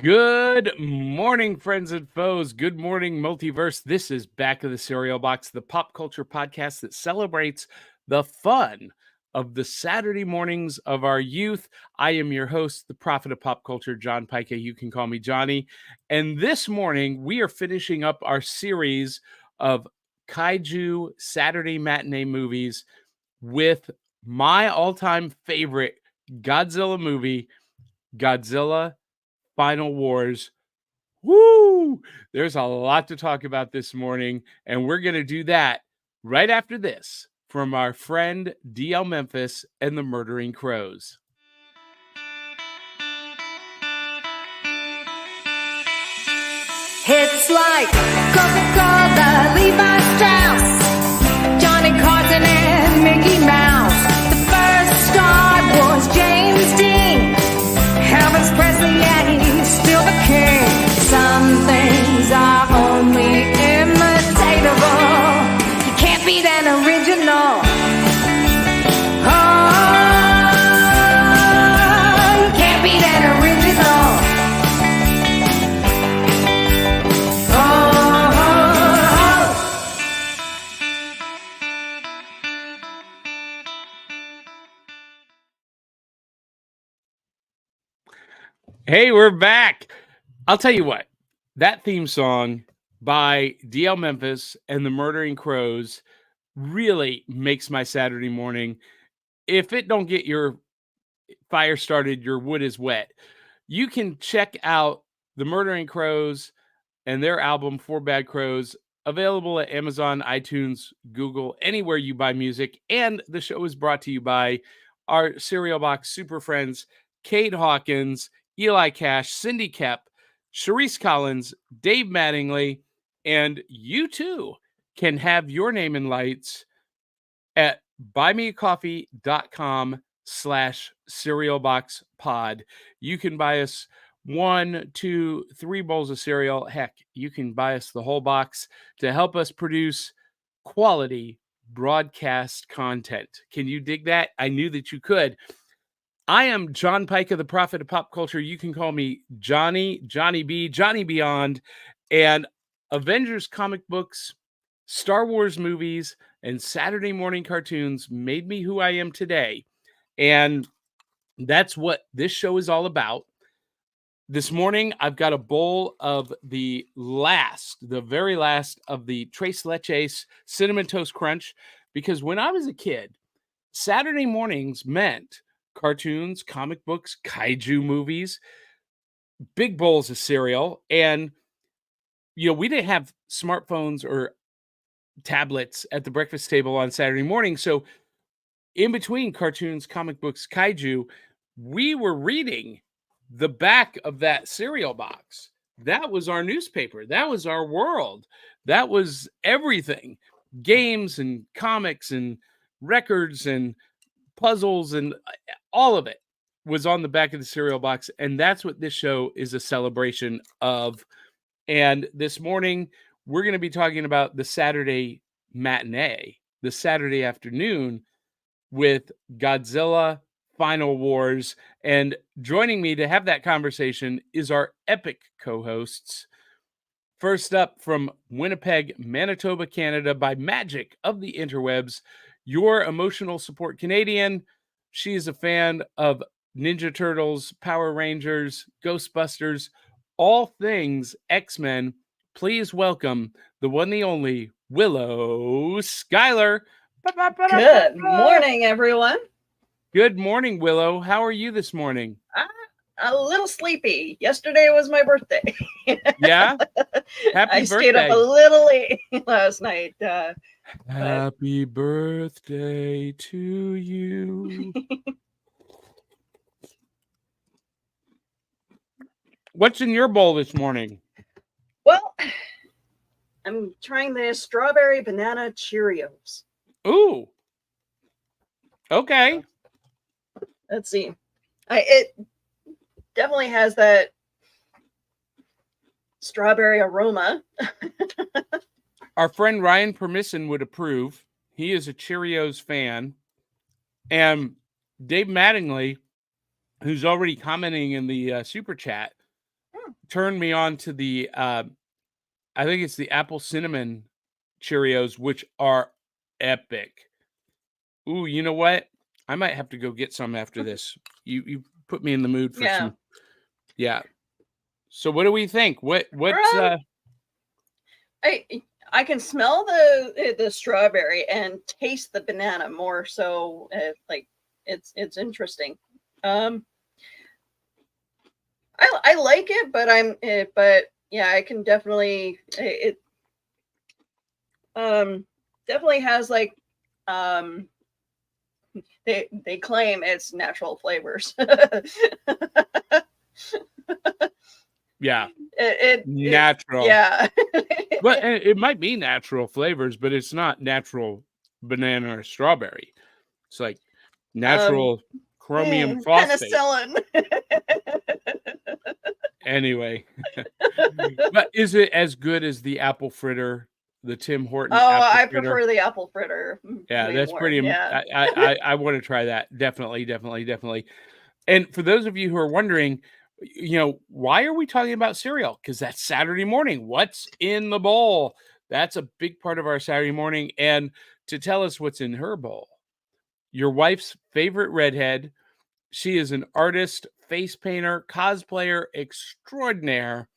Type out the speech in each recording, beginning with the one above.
Good morning, friends and foes. Good morning, multiverse. This is Back of the Cereal Box, the pop culture podcast that celebrates the fun of the Saturday mornings of our youth. I am your host, the prophet of pop culture, John Pica. You can call me Johnny. And this morning, we are finishing up our series of Kaiju Saturday Matinee movies with my all-time favorite Godzilla movie, Godzilla Final Wars. Woo! There's a lot to talk about this morning, and we're going to do that right after this from our friend D'Elle Memphis and the Murdering Crows. It's like Coca-Cola, Levi Strauss, Johnny Carson and Mickey Mouse. The first star was James Dean, Elvis Presley, and he's still the king. Some things are only imitatable. You can't beat an original. Oh, you can't beat an original. Hey, we're back. I'll tell you what, that theme song by D'Elle Memphis and the Murdering Crows really makes my Saturday morning. If it don't get your fire started, your wood is wet. You can check out the Murdering Crows and their album Four Bad Crows, available at Amazon, iTunes, Google, anywhere you buy music. And the show is brought to you by our Cereal Box super friends, Cade Hawkins, Eli Cash, Cindy Kep, Sharice Collins, Dave Mattingly, and you too can have your name in lights at buymeacoffee.com/cerealboxpod. You can buy us 1, 2, 3 bowls of cereal. Heck, you can buy us the whole box to help us produce quality broadcast content. Can you dig that? I knew that you could. I am John Pica, the prophet of pop culture. You can call me Johnny, Johnny B, Johnny Beyond, and Avengers comic books, Star Wars movies, and Saturday morning cartoons made me who I am today. And that's what this show is all about. This morning, I've got a bowl of the very last of the Tres Leches Cinnamon Toast Crunch, because when I was a kid, Saturday mornings meant cartoons, comic books, kaiju movies, big bowls of cereal. And, we didn't have smartphones or tablets at the breakfast table on Saturday morning. So in between cartoons, comic books, kaiju, we were reading the back of that cereal box. That was our newspaper. That was our world. That was everything. Games and comics and records and puzzles and all of it was on the back of the cereal box. And that's what this show is a celebration of. And this morning, we're going to be talking about the Saturday matinee, the Saturday afternoon with Godzilla Final Wars. And joining me to have that conversation is our epic co-hosts. First up from Winnipeg, Manitoba, Canada, by magic of the interwebs, your emotional support Canadian. She is a fan of Ninja Turtles, Power Rangers, Ghostbusters, all things X-Men. Please welcome the one, the only Willow Schuyler. Good morning, everyone. Good morning, Willow. How are you this morning? A little sleepy. Yesterday was my birthday. Yeah? Happy I birthday. stayed up a little late last night. Happy birthday to you. What's in your bowl this morning? Well, I'm trying the strawberry banana Cheerios. Ooh. Okay. Let's see. It definitely has that strawberry aroma. Our friend Ryan Permisson would approve. He is a Cheerios fan. And Dave Mattingly, who's already commenting in the super chat, turned me on to the I think it's the apple cinnamon Cheerios, which are epic. Ooh, you know what? I might have to go get some after this. You put me in the mood for some. Yeah. So what do we think? What's I can smell the strawberry and taste the banana more. So like it's interesting. I like it, but yeah, I can definitely it definitely has like they claim it's natural flavors. Yeah. It natural. yeah. But it might be natural flavors, but it's not natural banana or strawberry. It's like natural chromium phosphate. Penicillin. Anyway. But is it as good as the apple fritter, the Tim Horton Oh, apple I fritter? prefer the apple fritter. Yeah, way that's more. pretty. Yeah. I want to try that. Definitely. And for those of you who are wondering, why are we talking about cereal? Because that's Saturday morning. What's in the bowl? That's a big part of our Saturday morning. And to tell us what's in her bowl, your wife's favorite redhead. She is an artist, face painter, cosplayer extraordinaire,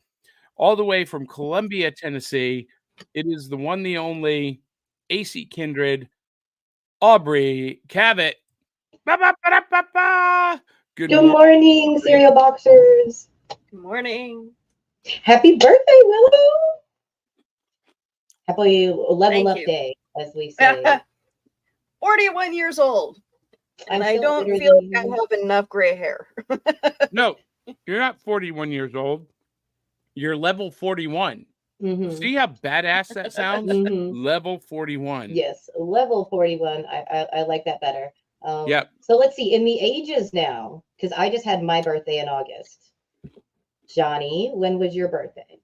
all the way from Columbia, Tennessee. It is the one, the only AC Kindred, Aubrey Cavett. Ba-ba-ba-da-ba-ba. Good morning, cereal boxers. Good morning. Happy birthday, Willow. Happy level up you. day, as we say. 41 years old. And I don't older feel than like I you. have enough gray hair. No, you're not 41 years old. You're level 41. Mhm. See how badass that sounds? Mhm. Level 41. Yes, level 41. I like that better. Yep. So let's see, in the ages now, because I just had my birthday in August. Johnny, when was your birthday?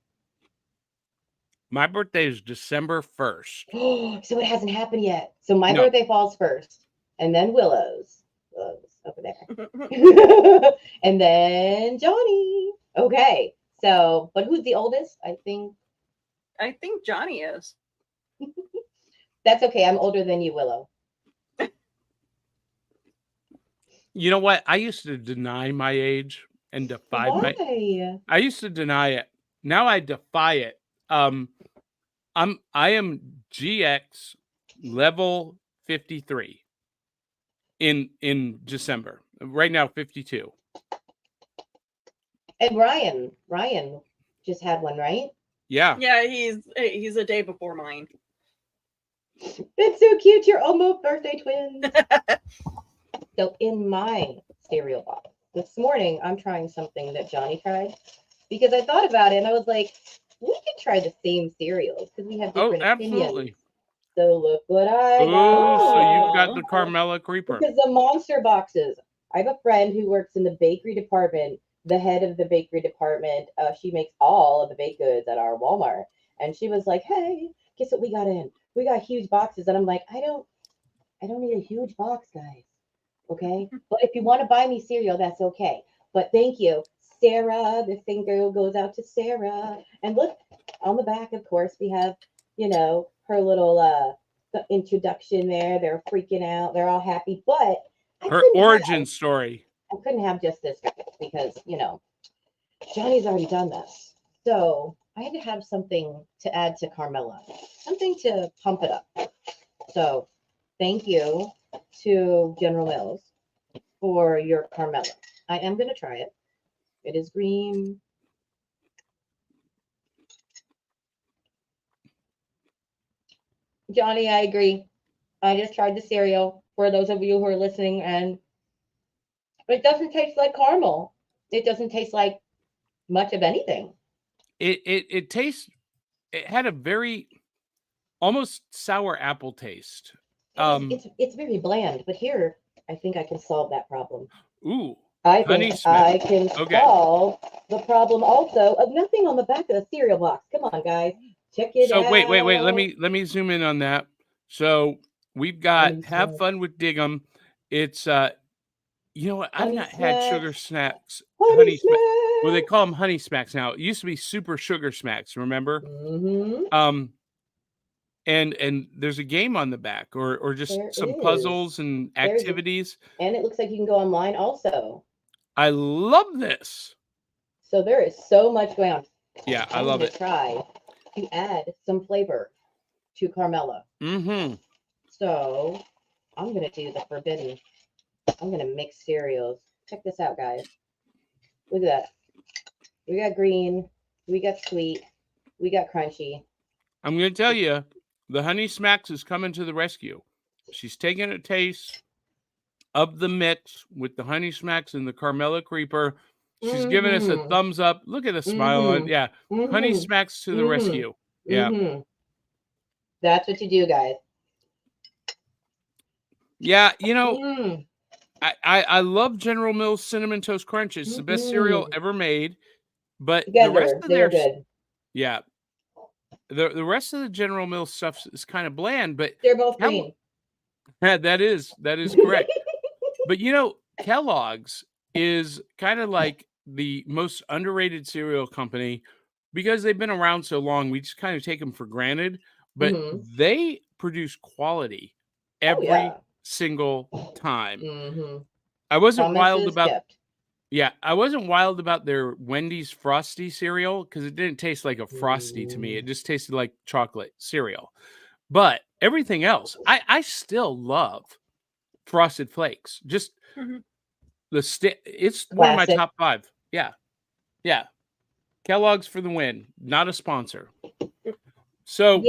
My birthday is December 1st. So it hasn't happened yet. So my No. birthday falls first, and then Willow's. Willow's over there. And then Johnny. Okay. So, but who's the oldest? I think Johnny is. that's okay. I'm older than you, Willow. You know what? I used to deny my age and defy Why? I used to deny it. Now I defy it. I am GX level 53 in December. Right now 52. And Ryan just had one, right? Yeah. Yeah, he's a day before mine. It's so cute. You're almost birthday twins. So in my cereal box this morning, I'm trying something that Johnny tried because I thought about it and I was like, we could try the same cereals because we have different absolutely. opinions. So look what I got. Oh, so you've got the Carmella Creeper. Because the monster boxes. I have a friend who works in the bakery department, the head of the bakery department. She makes all of the baked goods at our Walmart. And she was like, hey, guess what we got in? We got huge boxes. And I'm like, I don't need a huge box, guys. Okay. But if you want to buy me cereal, that's okay. But thank you. Sarah, this thing goes out to Sarah. And look, on the back, of course, we have, her little introduction there. They're freaking out. They're all happy. But her origin story. I couldn't have just this because, Johnny's already done this. So I had to have something to add to Carmella, something to pump it up. So thank you to General Mills for your Carmella. I am going to try it. It is green. Johnny, I agree. I just tried the cereal for those of you who are listening, and it doesn't taste like caramel. It doesn't taste like much of anything. It tastes. It had a very almost sour apple taste. It's very bland, but here I think I can solve that problem. Ooh. I think I can solve the problem also of nothing on the back of the cereal box. Come on, guys. Check it out. So wait. Let me zoom in on that. So we've got have fun with Dig'em. It's you know what? I've not had sugar snacks. Honey Smacks. Well, they call them honey smacks now. It used to be super sugar smacks, remember? Mm-hmm. And there's a game on the back, or just There some is. puzzles and There's activities. And it looks like you can go online also. I love this. So there is so much going on. Yeah, I I'm love gonna it. try to add some flavor to Carmella. Mm-hmm. So I'm gonna do the forbidden. I'm gonna mix cereals. Check this out, guys. Look at that. We got green, we got sweet, we got crunchy. I'm going to tell you, the Honey Smacks is coming to the rescue. She's taking a taste of the mix with the Honey Smacks and the Carmella Creeper. She's giving us a thumbs up. Look at the smile on. Yeah. Honey Smacks to the rescue. Yeah. That's what you do, guys. Yeah, you know, I love General Mills Cinnamon Toast Crunch. It's the best cereal ever made. But Together, the rest of they're their good. Yeah. The rest of the General Mills stuff is kind of bland, but They're both green. that is correct. But you know, Kellogg's is kind of like the most underrated cereal company because they've been around so long. We just kind of take them for granted, but they produce quality every single time. I wasn't wild about I wasn't wild about their Wendy's Frosty cereal because it didn't taste like a Frosty to me. It just tasted like chocolate cereal. But everything else, I still love Frosted Flakes. Just it's one of my top 5. Yeah. Yeah. Kellogg's for the win. Not a sponsor. So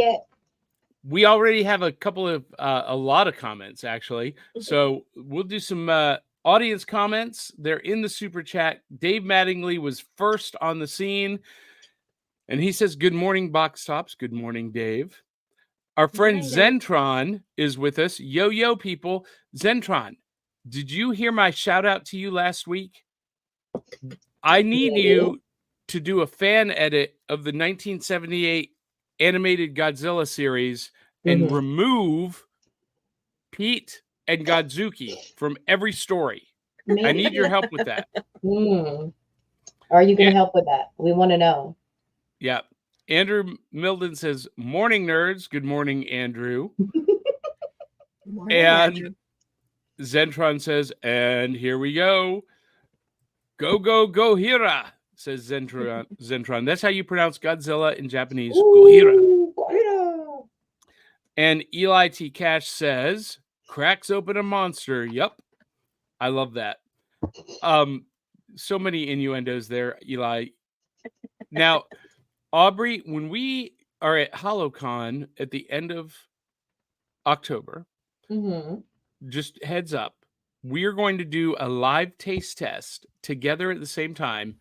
we already have a lot of comments actually. So we'll do some audience comments. They're in the super chat. Dave Mattingly was first on the scene. And he says, "Good morning, Box Tops." Good morning, Dave. Our friend Zentron is with us. Yo, people. Zentron, did you hear my shout out to you last week? I need you to do a fan edit of the 1978 animated Godzilla series and remove Pete and Godzuki from every story. I need your help with that. Are you going to help with that? We want to know. Yeah. Andrew Milden says, "Morning, nerds." Good morning, Andrew. Morning, and Andrew. Zentron says, "And here we go. Go, go, go, Hira," says Zentron. That's how you pronounce Godzilla in Japanese. Gohira. And Eli T. Cash says, "Cracks open a monster." Yup. I love that. So many innuendos there, Eli. Now, Aubrey, when we are at HoloCon at the end of October, just heads up, we are going to do a live taste test together at the same time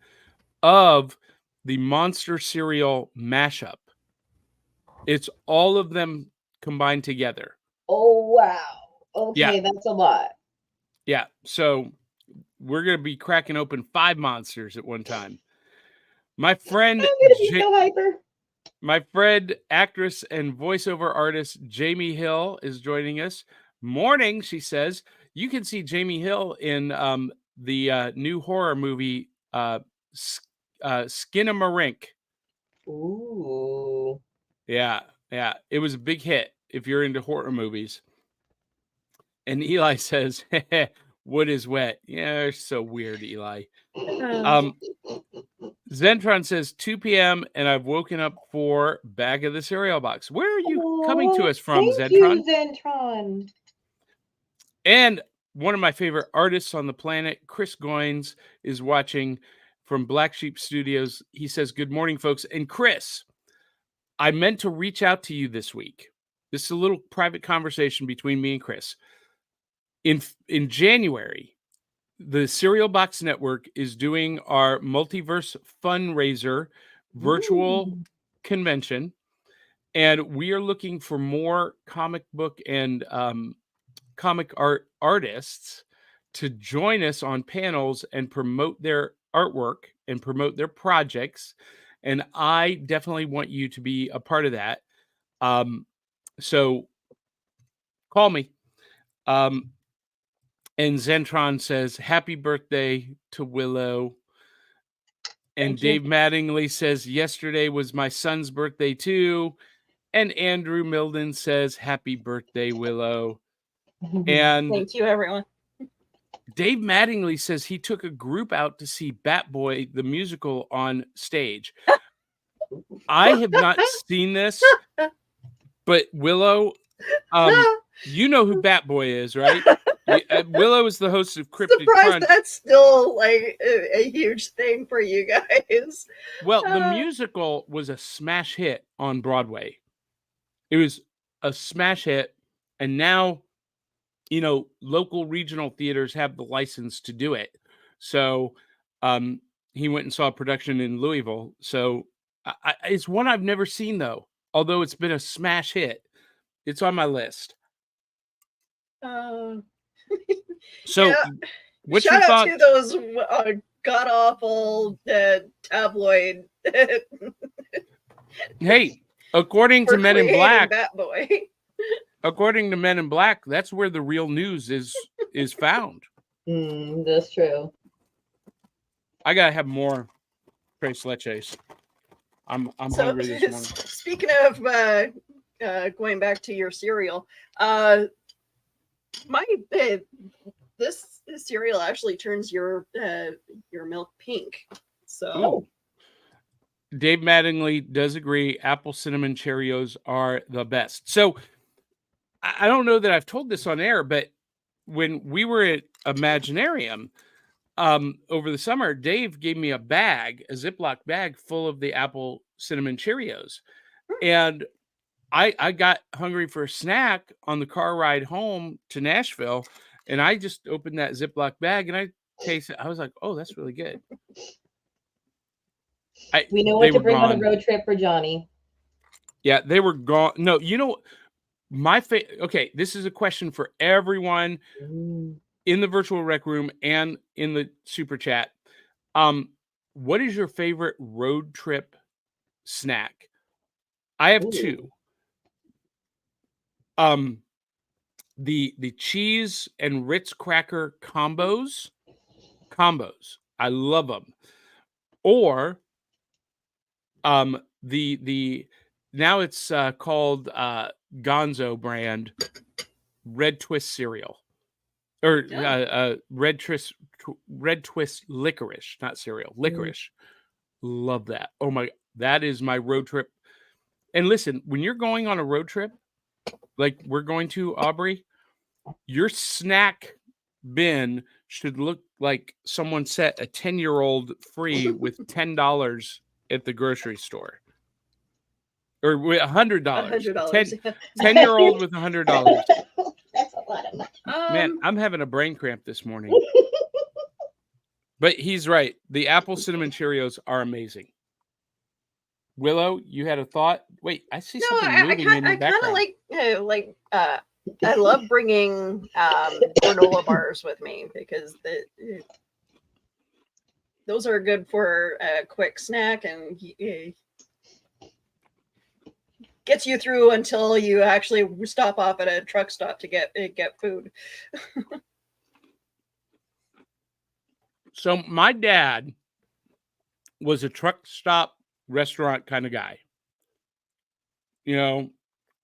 of the Monster Cereal mashup. It's all of them combined together. Oh, wow. Okay, that's a lot. Yeah, so we're going to be cracking open 5 monsters at one time. My friend, my friend, actress and voiceover artist Jamie Hill is joining us. Morning, she says. You can see Jamie Hill in the new horror movie Skinamarink. Ooh. Yeah. It was a big hit if you're into horror movies. And Eli says, "Wood is wet." Yeah, you're so weird, Eli. Zentron says 2 p.m. and I've woken up for Bag of the Cereal Box. Where are you coming to us from, Thank Zentron? you, Zentron. And one of my favorite artists on the planet, Chris Goins, is watching from Black Sheep Studios. He says, "Good morning, folks." And Chris, I meant to reach out to you this week. This is a little private conversation between me and Chris. In January, the Cereal Box Network is doing our multiverse fundraiser virtual convention, and we are looking for more comic book and comic art artists to join us on panels and promote their artwork and promote their projects. And I definitely want you to be a part of that. So call me. And Zentron says, "Happy birthday to Willow." And Thank you. Dave Mattingly says, yesterday was my son's birthday too. And Andrew Milden says, happy birthday, Willow. And Thank you, everyone. Dave Mattingly says he took a group out to see Bat Boy, the musical, on stage. I have not seen this, but Willow, you know who Bat Boy is, right? Willow is the host of Cryptid Surprised Crunch. that's still like a huge thing for you guys. Well, the musical was a smash hit on Broadway. It was a smash hit, and now, you know, local regional theaters have the license to do it. So he went and saw a production in Louisville. So it's one I've never seen, though, although it's been a smash hit. It's on my list. So yeah. what's Shout your out thought? to those god-awful tabloid Hey, according for to Men in creating Black, Bat Boy. according to Men in Black, that's where the real news is found. That's true. I gotta have more Tres Leches. I'm So, hungry this morning. speaking of going back to your cereal, this cereal actually turns your milk pink. So Dave Mattingly does agree. Apple cinnamon Cheerios are the best. So I don't know that I've told this on air, but when we were at Imaginarium over the summer, Dave gave me a Ziploc bag full of the Apple cinnamon Cheerios. And I got hungry for a snack on the car ride home to Nashville. And I just opened that Ziploc bag and I tasted it. I was like, oh, that's really good. We know what to bring on the road trip for Johnny. Yeah, they were gone. No, you know, okay, this is a question for everyone in the virtual rec room and in the super chat. What is your favorite road trip snack? I have two. The cheese and Ritz cracker combos. I love them. Or the now it's called Gonzo brand Red Twist cereal, or Red Twist licorice, not cereal, licorice. Love that. Oh my, that is my road trip. And listen, when you're going on a road trip, like we're going to, Aubrey, your snack bin should look like someone set a 10-year-old free with $10 at the grocery store. Or with $100. $100. 10-year-old with $100. That's a lot of money. Man, I'm having a brain cramp this morning. But he's right. The Apple Cinnamon Cheerios are amazing. Willow, you had a thought? Wait, I see something moving in the background. I kind of I love bringing granola bars with me because those are good for a quick snack and gets you through until you actually stop off at a truck stop to get food. So my dad was a truck stop restaurant kind of guy. You know,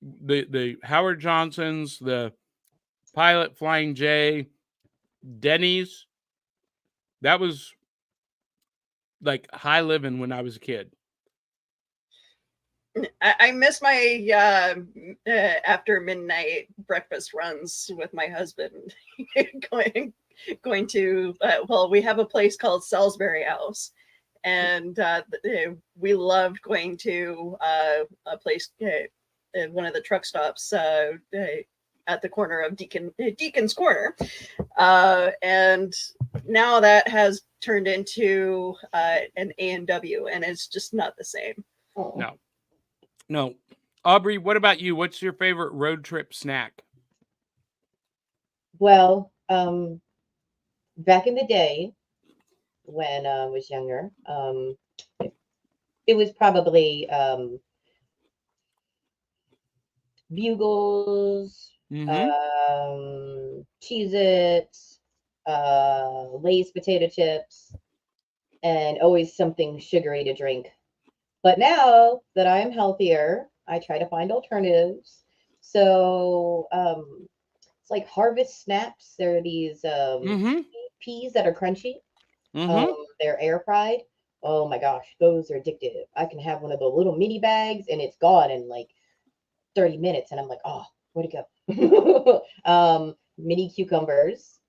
the Howard Johnsons, the Pilot, Flying J, Denny's. That was like high living when I was a kid. I miss my after midnight breakfast runs with my husband. going to we have a place called Salisbury House, and we loved going to a place one of the truck stops at the corner of Deacon's Corner, and now that has turned into an A&W, and it's just not the same. No. Aubrey, what about you? What's your favorite road trip snack? Well, back in the day when I was younger, it was probably Bugles, Cheez-Its, Lay's potato chips, and always something sugary to drink. But now that I'm healthier, I try to find alternatives. So it's like Harvest Snaps. They're these Mm-hmm. peas that are crunchy. Mm-hmm. They're air fried. Oh my gosh, those are addictive. I can have one of the little mini bags and it's gone in like 30 minutes. And I'm like, oh, where'd it go? Mini cucumbers,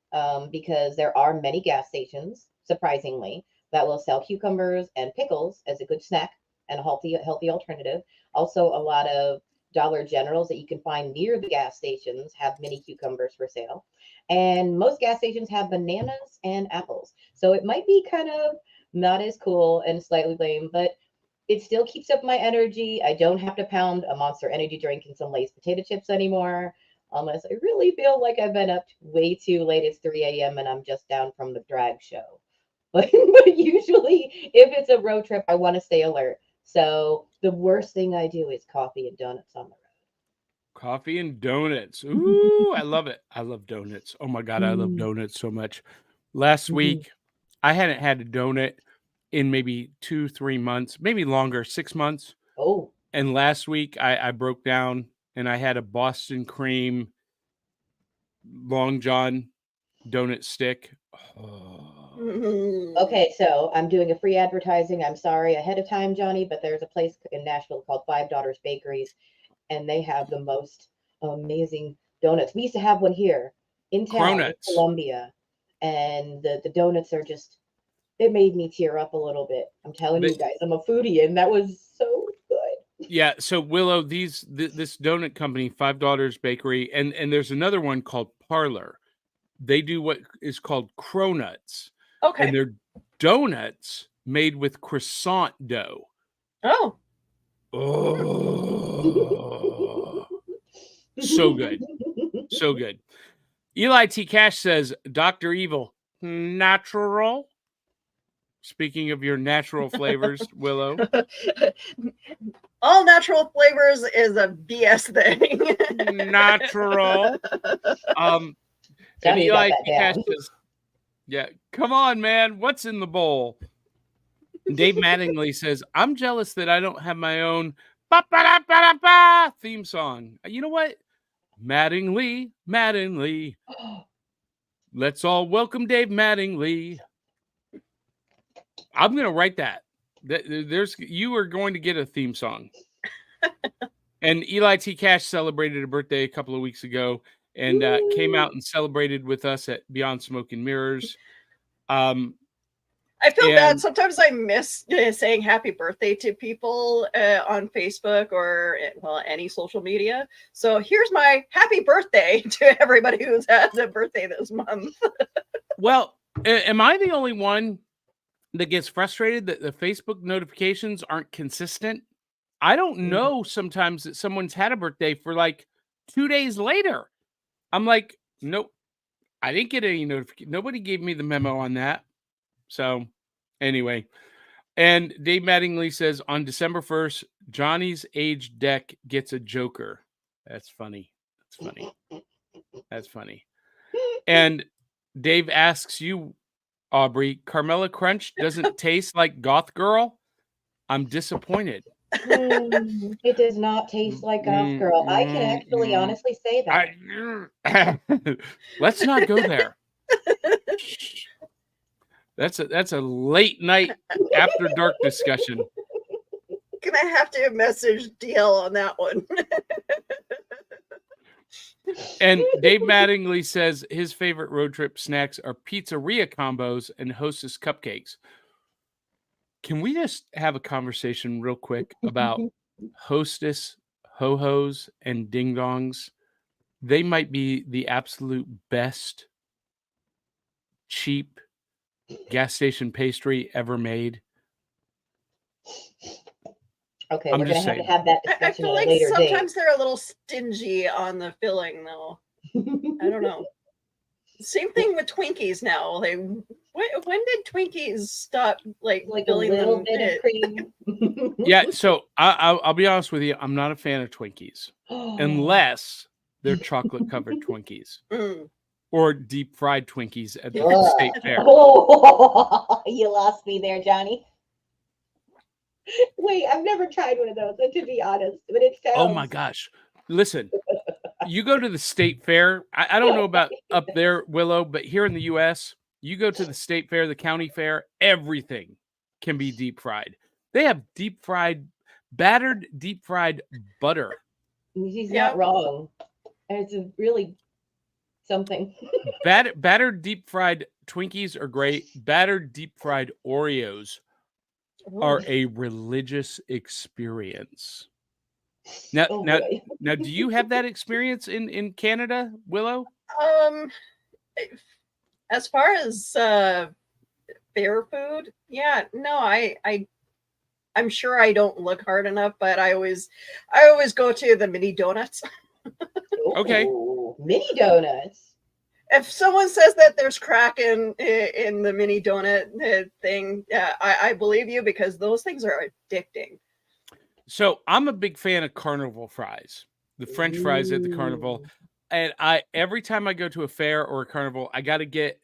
because there are many gas stations, surprisingly, that will sell cucumbers and pickles as a good snack and a healthy alternative. Also, a lot of Dollar Generals that you can find near the gas stations have mini cucumbers for sale. And most gas stations have bananas and apples. So it might be kind of not as cool and slightly lame, but it still keeps up my energy. I don't have to pound a Monster Energy drink and some Lay's potato chips anymore, unless I really feel like I've been up way too late. It's 3 a.m. and I'm just down from the drag show. But usually, if it's a road trip, I want to stay alert. So the worst thing I do is coffee and donuts on the road. Coffee and donuts. Ooh, I love it. I love donuts. Oh my God, I love donuts so much. Last week, I hadn't had a donut in maybe 2-3 months, maybe longer, 6 months. Oh, And last week, I broke down and I had a Boston cream Long John donut stick. Oh. okay. So I'm doing a free advertising. I'm sorry ahead of time, Johnny, but there's a place in Nashville called Five Daughters Bakeries, and they have the most amazing donuts. We used to have one here in town, in Cronuts. Columbia, and the donuts are just, it made me tear up a little bit. I'm telling you guys, I'm a foodie, and that was so good. Yeah, so Willow, this donut company, Five Daughters Bakery, and there's another one called Parlor. They do what is called cronuts. Okay. And they're donuts made with croissant dough. Oh. Oh. So good. So good. Eli T. Cash says, Dr. Evil, natural. Speaking of your natural flavors, Willow. All natural flavors is a BS thing. Natural. And Eli T. Cash says, yeah, come on, man. What's in the bowl? Dave Mattingly says, I'm jealous that I don't have my own ba-ba-da-ba-da-ba theme song. You know what? Mattingly. Let's all welcome Dave Mattingly. I'm going to write that. You are going to get a theme song. And Eli T. Cash celebrated a birthday a couple of weeks ago and came out and celebrated with us at Beyond Smoke and Mirrors. I feel bad. Sometimes I miss saying happy birthday to people on Facebook or, well, any social media. So here's my happy birthday to everybody who's had a birthday this month. Well, am I the only one that gets frustrated that the Facebook notifications aren't consistent? I don't know sometimes that someone's had a birthday for like 2 days later. I'm like, nope, I didn't get any notification. Nobody gave me the memo on that. So anyway, and Dave Mattingly says on December 1st, Johnny's age deck gets a Joker. That's funny. That's funny. And Dave asks you, Aubrey, Carmela Crunch doesn't taste like Goth Girl? I'm disappointed. It does not taste like Goth Girl. I can actually honestly say that. Let's not go there. That's a late night after dark discussion. Gonna have to message D'Elle on that one. And Dave Mattingly says his favorite road trip snacks are pizzeria combos and Hostess cupcakes. Can we just have a conversation real quick about Hostess, ho-hos, and ding-dongs? They might be the absolute best cheap gas station pastry ever made. Okay, we're going to have that discussion I feel like sometimes they're a little stingy on the filling, though. I don't know. Same thing with Twinkies now. Like, when did Twinkies stop like filling a little them bit of cream? Yeah, so I'll be honest with you. I'm not a fan of Twinkies unless they're chocolate covered Twinkies. or deep fried Twinkies at the Ugh. state fair. Oh, you lost me there, Johnny. Wait, I've never tried one of those, to be honest, but it sounds. Oh my gosh. Listen, you go to the state fair. I don't know about up there, Willow, but here in the US, you go to the state fair, the county fair, everything can be deep fried. They have battered deep fried butter. He's Yeah. not wrong. And it's a really something. Battered deep fried Twinkies are great. Battered deep fried Oreos are a religious experience. Now, Oh, now, boy. now, do you have that experience in Canada, Willow? As far as fair food, yeah, no, I'm sure I don't look hard enough, but I always go to the mini donuts. Okay. Ooh, mini donuts. If someone says that there's crack in the mini donut thing, I believe you, because those things are addicting. So I'm a big fan of carnival fries, the French fries at the carnival. And every time I go to a fair or a carnival, I got to get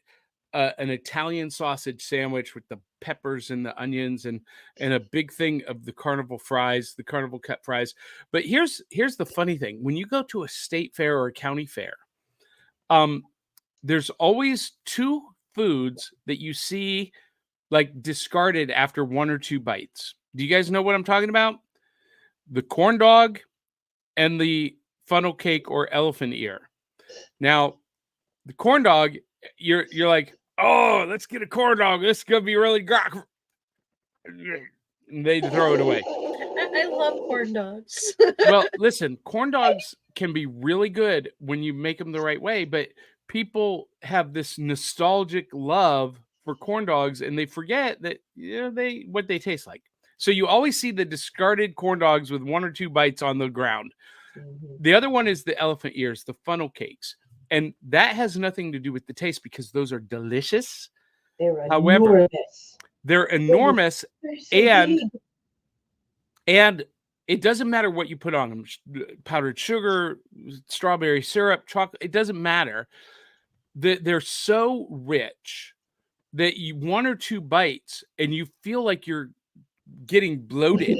an Italian sausage sandwich with the peppers and the onions and a big thing of the carnival fries, the carnival cut fries. But here's the funny thing: when you go to a state fair or a county fair, there's always two foods that you see like discarded after one or two bites. Do you guys know what I'm talking about? The corn dog and the funnel cake or elephant ear. Now, the corn dog, you're like, oh, let's get a corn dog. This is gonna be really good. And they throw it away. I love corn dogs. Well, listen, corn dogs can be really good when you make them the right way, but people have this nostalgic love for corn dogs and they forget that what they taste like. So you always see the discarded corn dogs with one or two bites on the ground. Mm-hmm. The other one is the elephant ears, the funnel cakes. And that has nothing to do with the taste because those are delicious. However, enormous. they're enormous They're so and big. and it doesn't matter what you put on them. Powdered sugar, strawberry syrup, chocolate, it doesn't matter. They're so rich that you one or two bites and you feel like you're getting bloated.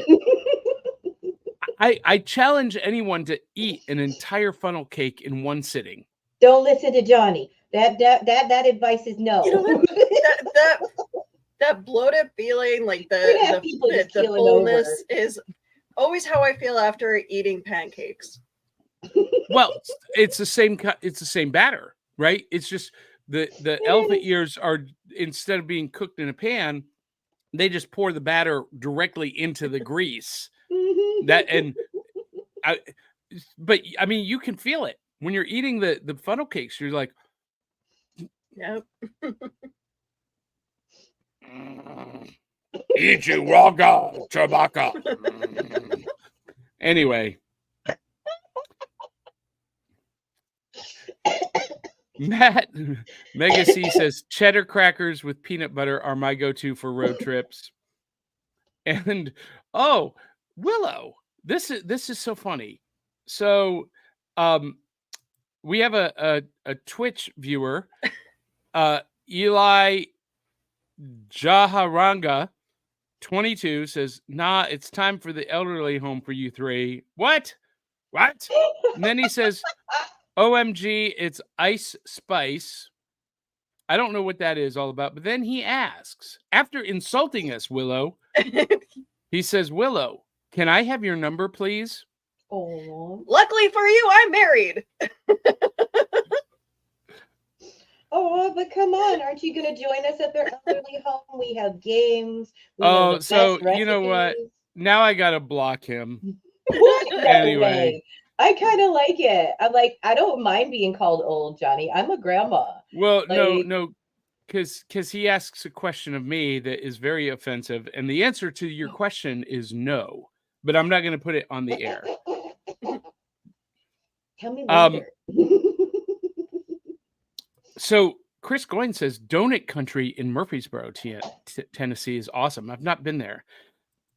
I challenge anyone to eat an entire funnel cake in one sitting. Don't listen to Johnny. That advice is no. You know what? that bloated feeling, like the fullness, is always how I feel after eating pancakes. Well, it's the same batter, right? It's just the elephant ears are, instead of being cooked in a pan, they just pour the batter directly into the grease. But I mean, you can feel it when you're eating the funnel cakes. You're like, Yep. eat you raga Chewbacca. Anyway, Matt Mega C says cheddar crackers with peanut butter are my go-to for road trips. And oh, Willow, this is so funny. So we have a Twitch viewer, Eli Jaharanga 22 says, nah, it's time for the elderly home for you three. What? And then he says, OMG, it's Ice Spice. I don't know what that is all about. But then he asks, after insulting us, Willow, he says, Willow, can I have your number, please? Oh. Luckily for you, I'm married. Oh, but come on. Aren't you going to join us at their elderly home? We have games. Oh, so you know what? Now I got to block him. Anyway. I kind of like it. I don't mind being called old, Johnny. I'm a grandma. Well, no, because he asks a question of me that is very offensive. And the answer to your question is no. But I'm not going to put it on the air. Tell me later. So Chris Goyne says Donut Country in Murfreesboro, Tennessee is awesome. I've not been there.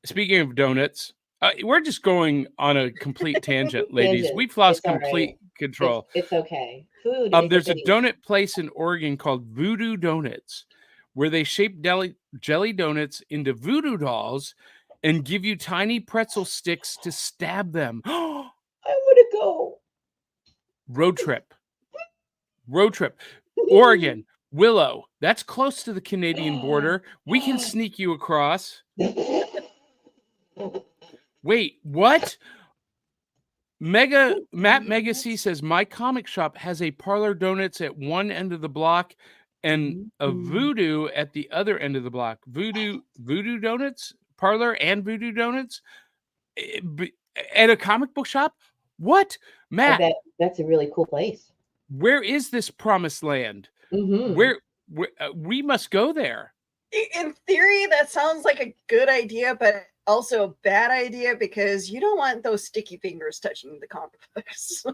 Speaking of donuts, We're just going on a complete tangent, ladies. Tangent. We've lost It's all complete right. control. It's okay. Food is There's a thing. donut place in Oregon called Voodoo Donuts, where they shape jelly donuts into voodoo dolls and give you tiny pretzel sticks to stab them. I want to go. Road trip. Oregon, Willow. That's close to the Canadian border. We can sneak you across. Wait, what? Matt Megacy says my comic shop has a Parlor Donuts at one end of the block and a Voodoo at the other end of the block. Voodoo Donuts, Parlor and Voodoo Donuts at a comic book shop. What, Matt? That's a really cool place. Where is this promised land? Where we must go there. In theory, that sounds like a good idea, but also a bad idea because you don't want those sticky fingers touching the comic books.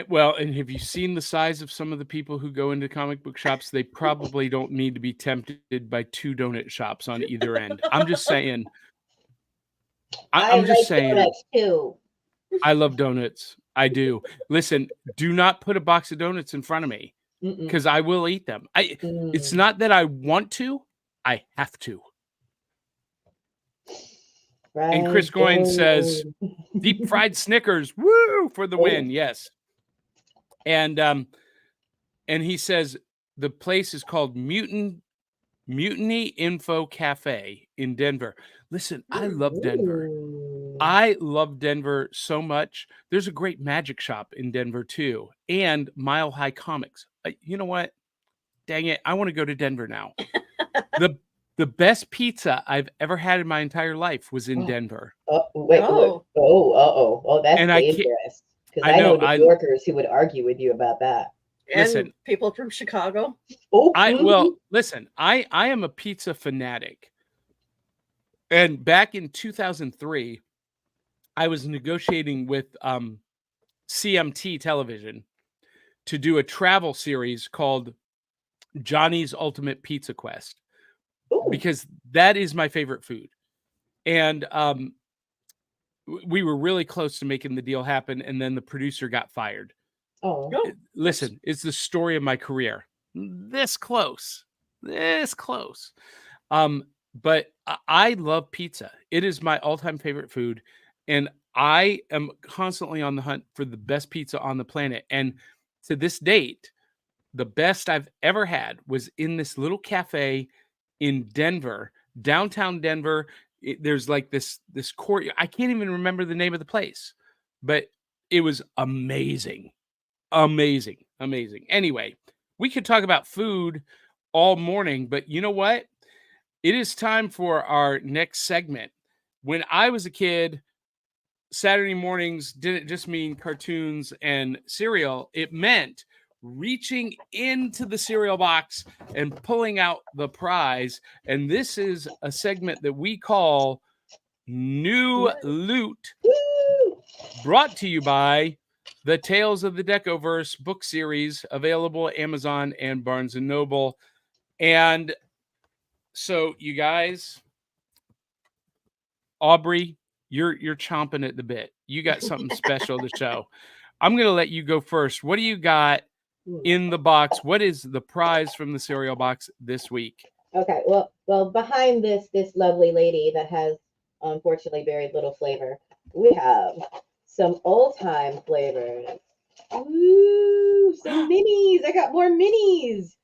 Well, and have you seen the size of some of the people who go into comic book shops? They probably don't need to be tempted by 2 donut shops on either end. I'm just saying. I'm just saying. Donuts too. I love donuts. I do. Listen, do not put a box of donuts in front of me because I will eat them. It's not that I want to, I have to. And Chris Goyne says, deep fried Snickers, woo, for the win. Yes. And he says the place is called Mutiny Info Cafe in Denver. Listen, I love Denver. I love Denver so much. There's a great magic shop in Denver too, and Mile High Comics. You know what? Dang it. I want to go to Denver now. The best pizza I've ever had in my entire life was in Denver. That's dangerous. Because I know New Yorkers who would argue with you about that. And listen, people from Chicago. Well, listen, I am a pizza fanatic. And back in 2003, I was negotiating with CMT Television to do a travel series called Johnny's Ultimate Pizza Quest. Because that is my favorite food. And we were really close to making the deal happen, and then the producer got fired. Listen, it's the story of my career. This close. But I love pizza. It is my all-time favorite food, and I am constantly on the hunt for the best pizza on the planet. And to this date, the best I've ever had was in this little cafe in Denver, downtown Denver. There's like this court. I can't even remember the name of the place, but it was amazing. Anyway, we could talk about food all morning, but you know what? It is time for our next segment. When I was a kid, Saturday mornings didn't just mean cartoons and cereal. It meant reaching into the cereal box and pulling out the prize. And this is a segment that we call New Loot, brought to you by the Tales of the Decoverse book series, available at Amazon and Barnes & Noble. And so, you guys, Aubrey, you're chomping at the bit. You got something special to show. I'm going to let you go first. What do you got in the box? What is the prize from the cereal box this week? Okay, well, behind this lovely lady that has unfortunately very little flavor, we have some old-time flavors. Ooh, some minis. I got more minis.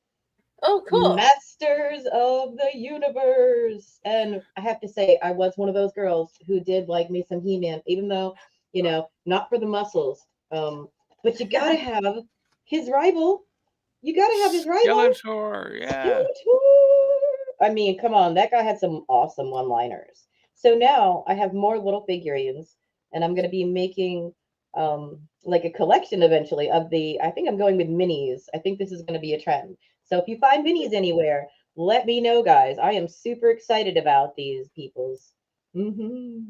Oh, cool. Masters of the Universe. And I have to say, I was one of those girls who did like me some He-Man, even though, not for the muscles. But you gotta have his rival. Skeletor, yeah. I mean, come on, that guy had some awesome one-liners. So now I have more little figurines, and I'm gonna be making like a collection eventually of I think I'm going with minis. I think this is gonna be a trend. So if you find minis anywhere, let me know, guys. I am super excited about these peoples.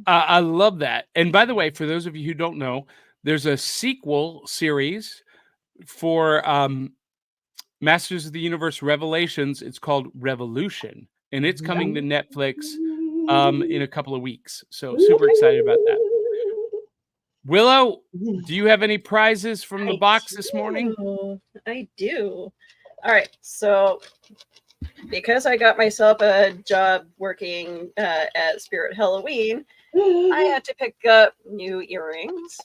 I love that. And by the way, for those of you who don't know, there's a sequel series for Masters of the Universe Revelations. It's called Revolution, and it's coming to Netflix in a couple of weeks. So super excited about that. Willow, do you have any prizes from the box this morning? I do. All right. So because I got myself a job working at Spirit Halloween, I had to pick up new earrings.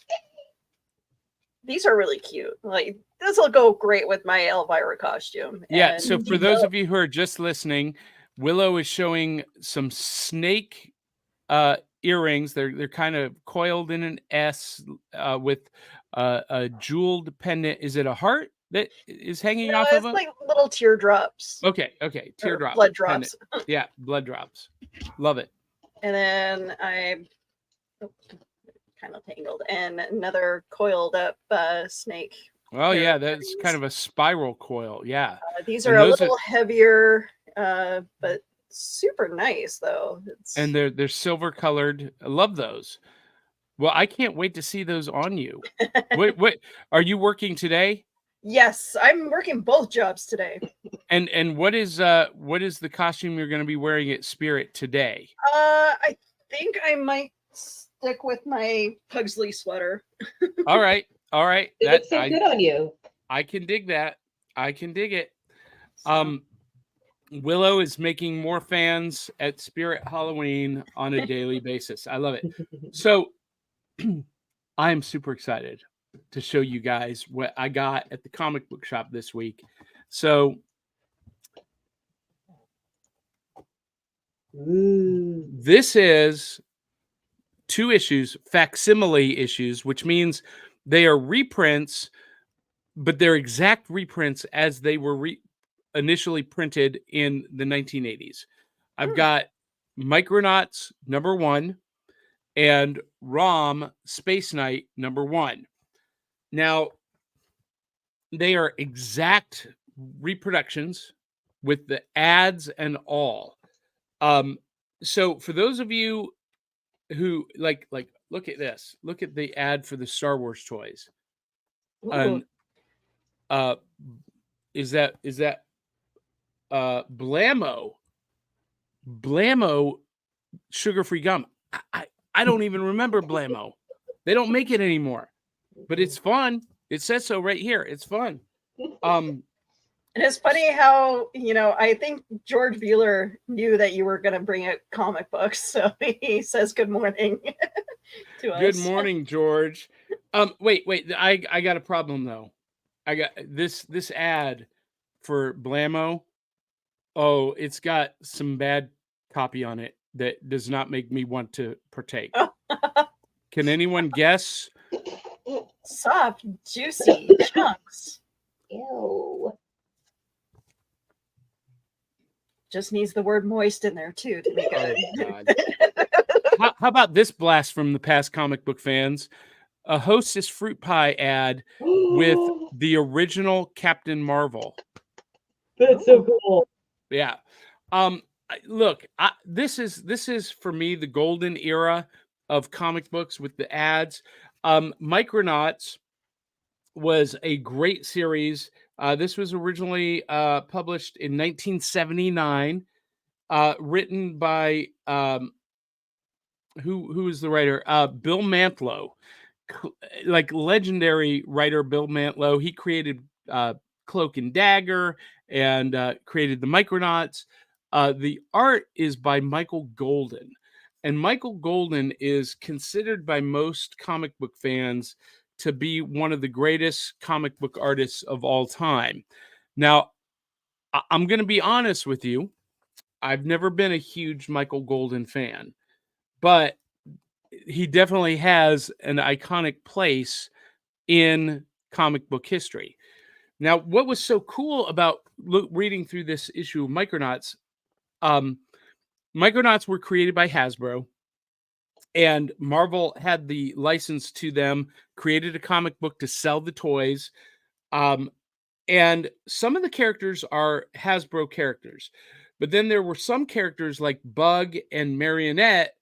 These are really cute. Like, this will go great with my Elvira costume. Yeah. And So for those of you who are just listening, Willow is showing some snake earrings. They're kind of coiled in an S with a jeweled pendant. Is it a heart that is hanging off of it's it? like little teardrops. Okay. Or Teardrop. blood drops. Pendant. Yeah, blood drops. Love it. And then I kind of tangled, and another coiled up snake. Oh yeah, that's kind of a spiral coil. Yeah. These And are a those little heavier, but super nice though. And they're silver colored. I love those. Well, I can't wait to see those on you. What are you working today? Yes, I'm working both jobs today. And what is the costume you're going to be wearing at Spirit today? I think I might stick with my Pugsley sweater. All right. It looks so good on you. I can dig that. I can dig it. Willow is making more fans at Spirit Halloween on a daily basis. I love it. So I'm super excited to show you guys what I got at the comic book shop this week. So this is 2 issues, facsimile issues, which means they are reprints, but they're exact reprints as they were initially printed in the 1980s. I've got Micronauts #1 and ROM Space Knight #1. Now, they are exact reproductions with the ads and all. So for those of you who like look at this, look at the ad for the Star Wars toys. And is that Blammo sugar-free gum? I don't even remember Blammo. They don't make it anymore, but it's fun. It says so right here. It's fun. And it's funny how, I think George Bueller knew that you were going to bring out comic books. So he says good morning to us. Good morning, George. Wait. I got a problem, though. I got this ad for Blammo. Oh, it's got some bad copy on it that does not make me want to partake. Can anyone guess? Soft, juicy chunks. Ew. Just needs the word moist in there too to make it. How about this blast from the past comic book fans? A Hostess fruit pie ad with the original Captain Marvel. That's so cool. Yeah. Look, this is for me the golden era of comic books with the ads. Micronauts was a great series. This was originally published in 1979, written by who is the writer? Bill Mantlo, like legendary writer Bill Mantlo. He created Cloak and Dagger and created the Micronauts. The art is by Michael Golden, and Michael Golden is considered by most comic book fans to be one of the greatest comic book artists of all time. Now, I'm going to be honest with you. I've never been a huge Michael Golden fan, but he definitely has an iconic place in comic book history. Now, what was so cool about reading through this issue of Micronauts, Micronauts were created by Hasbro, and Marvel had the license to them, created a comic book to sell the toys. And some of the characters are Hasbro characters, but then there were some characters like Bug and Marionette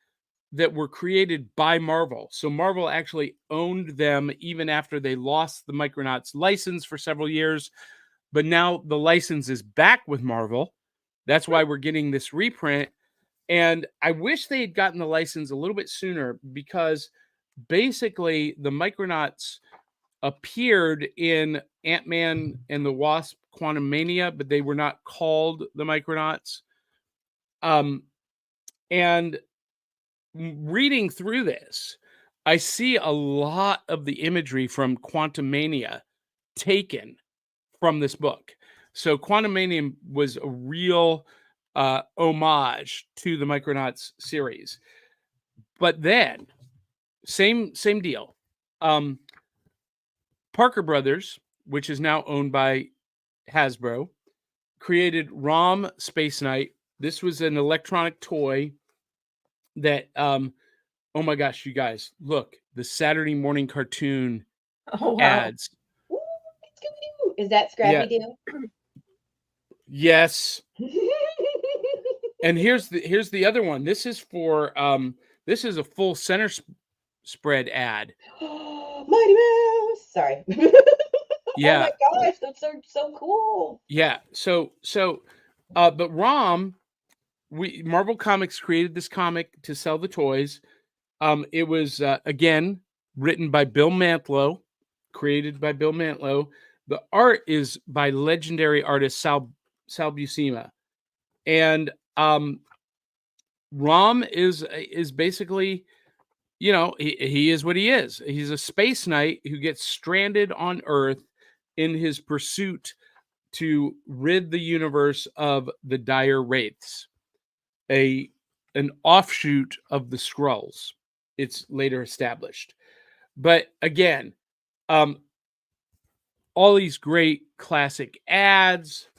that were created by Marvel. So Marvel actually owned them even after they lost the Micronauts license for several years. But now the license is back with Marvel. That's why we're getting this reprint. And I wish they had gotten the license a little bit sooner, because basically the Micronauts appeared in Ant-Man and the Wasp Quantumania, but they were not called the Micronauts. And reading through this, I see a lot of the imagery from Quantumania taken from this book. So Quantumania was a real homage to the Micronauts series. But then, same deal. Parker Brothers, which is now owned by Hasbro, created ROM Space Knight. This was an electronic toy that, oh my gosh, you guys, look, the Saturday morning cartoon Oh wow. ads. Ooh, is that Scrappy Doo? Yes. And here's the other one. This is for this is a full center spread ad. Mighty Mouse. Sorry. Yeah. Oh my gosh, that's so cool. Yeah. So but ROM, Marvel Comics created this comic to sell the toys. It was again written by Bill Mantlo, created by Bill Mantlo. The art is by legendary artist Sal Buscema. And ROM is basically, you know, he is what he is. He's a space knight who gets stranded on Earth in his pursuit to rid the universe of the dire wraiths, an offshoot of the Skrulls. It's later established. But again, all these great classic ads,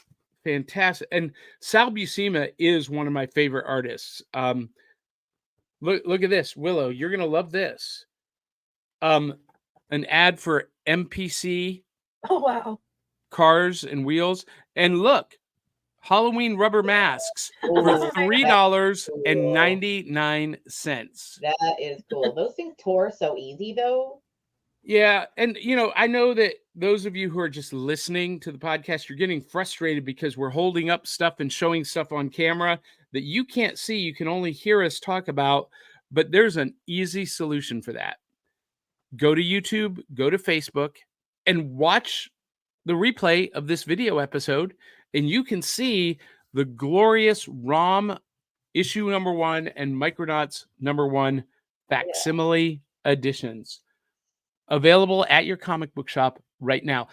fantastic. And Sal Buscema is one of my favorite artists. Look at this, Willow. You're gonna love this. An ad for MPC Oh wow. cars and wheels, and look, Halloween rubber masks for Ooh, $3.99. that is cool. Those things tore so easy though. Yeah, and you know, I know that those of you who are just listening to the podcast, you're getting frustrated because we're holding up stuff and showing stuff on camera that you can't see. You can only hear us talk about, but there's an easy solution for that. Go to YouTube, go to Facebook, and watch the replay of this video episode, and you can see the glorious ROM issue #1 and Micronauts #1 facsimile editions available at your comic book shop right now.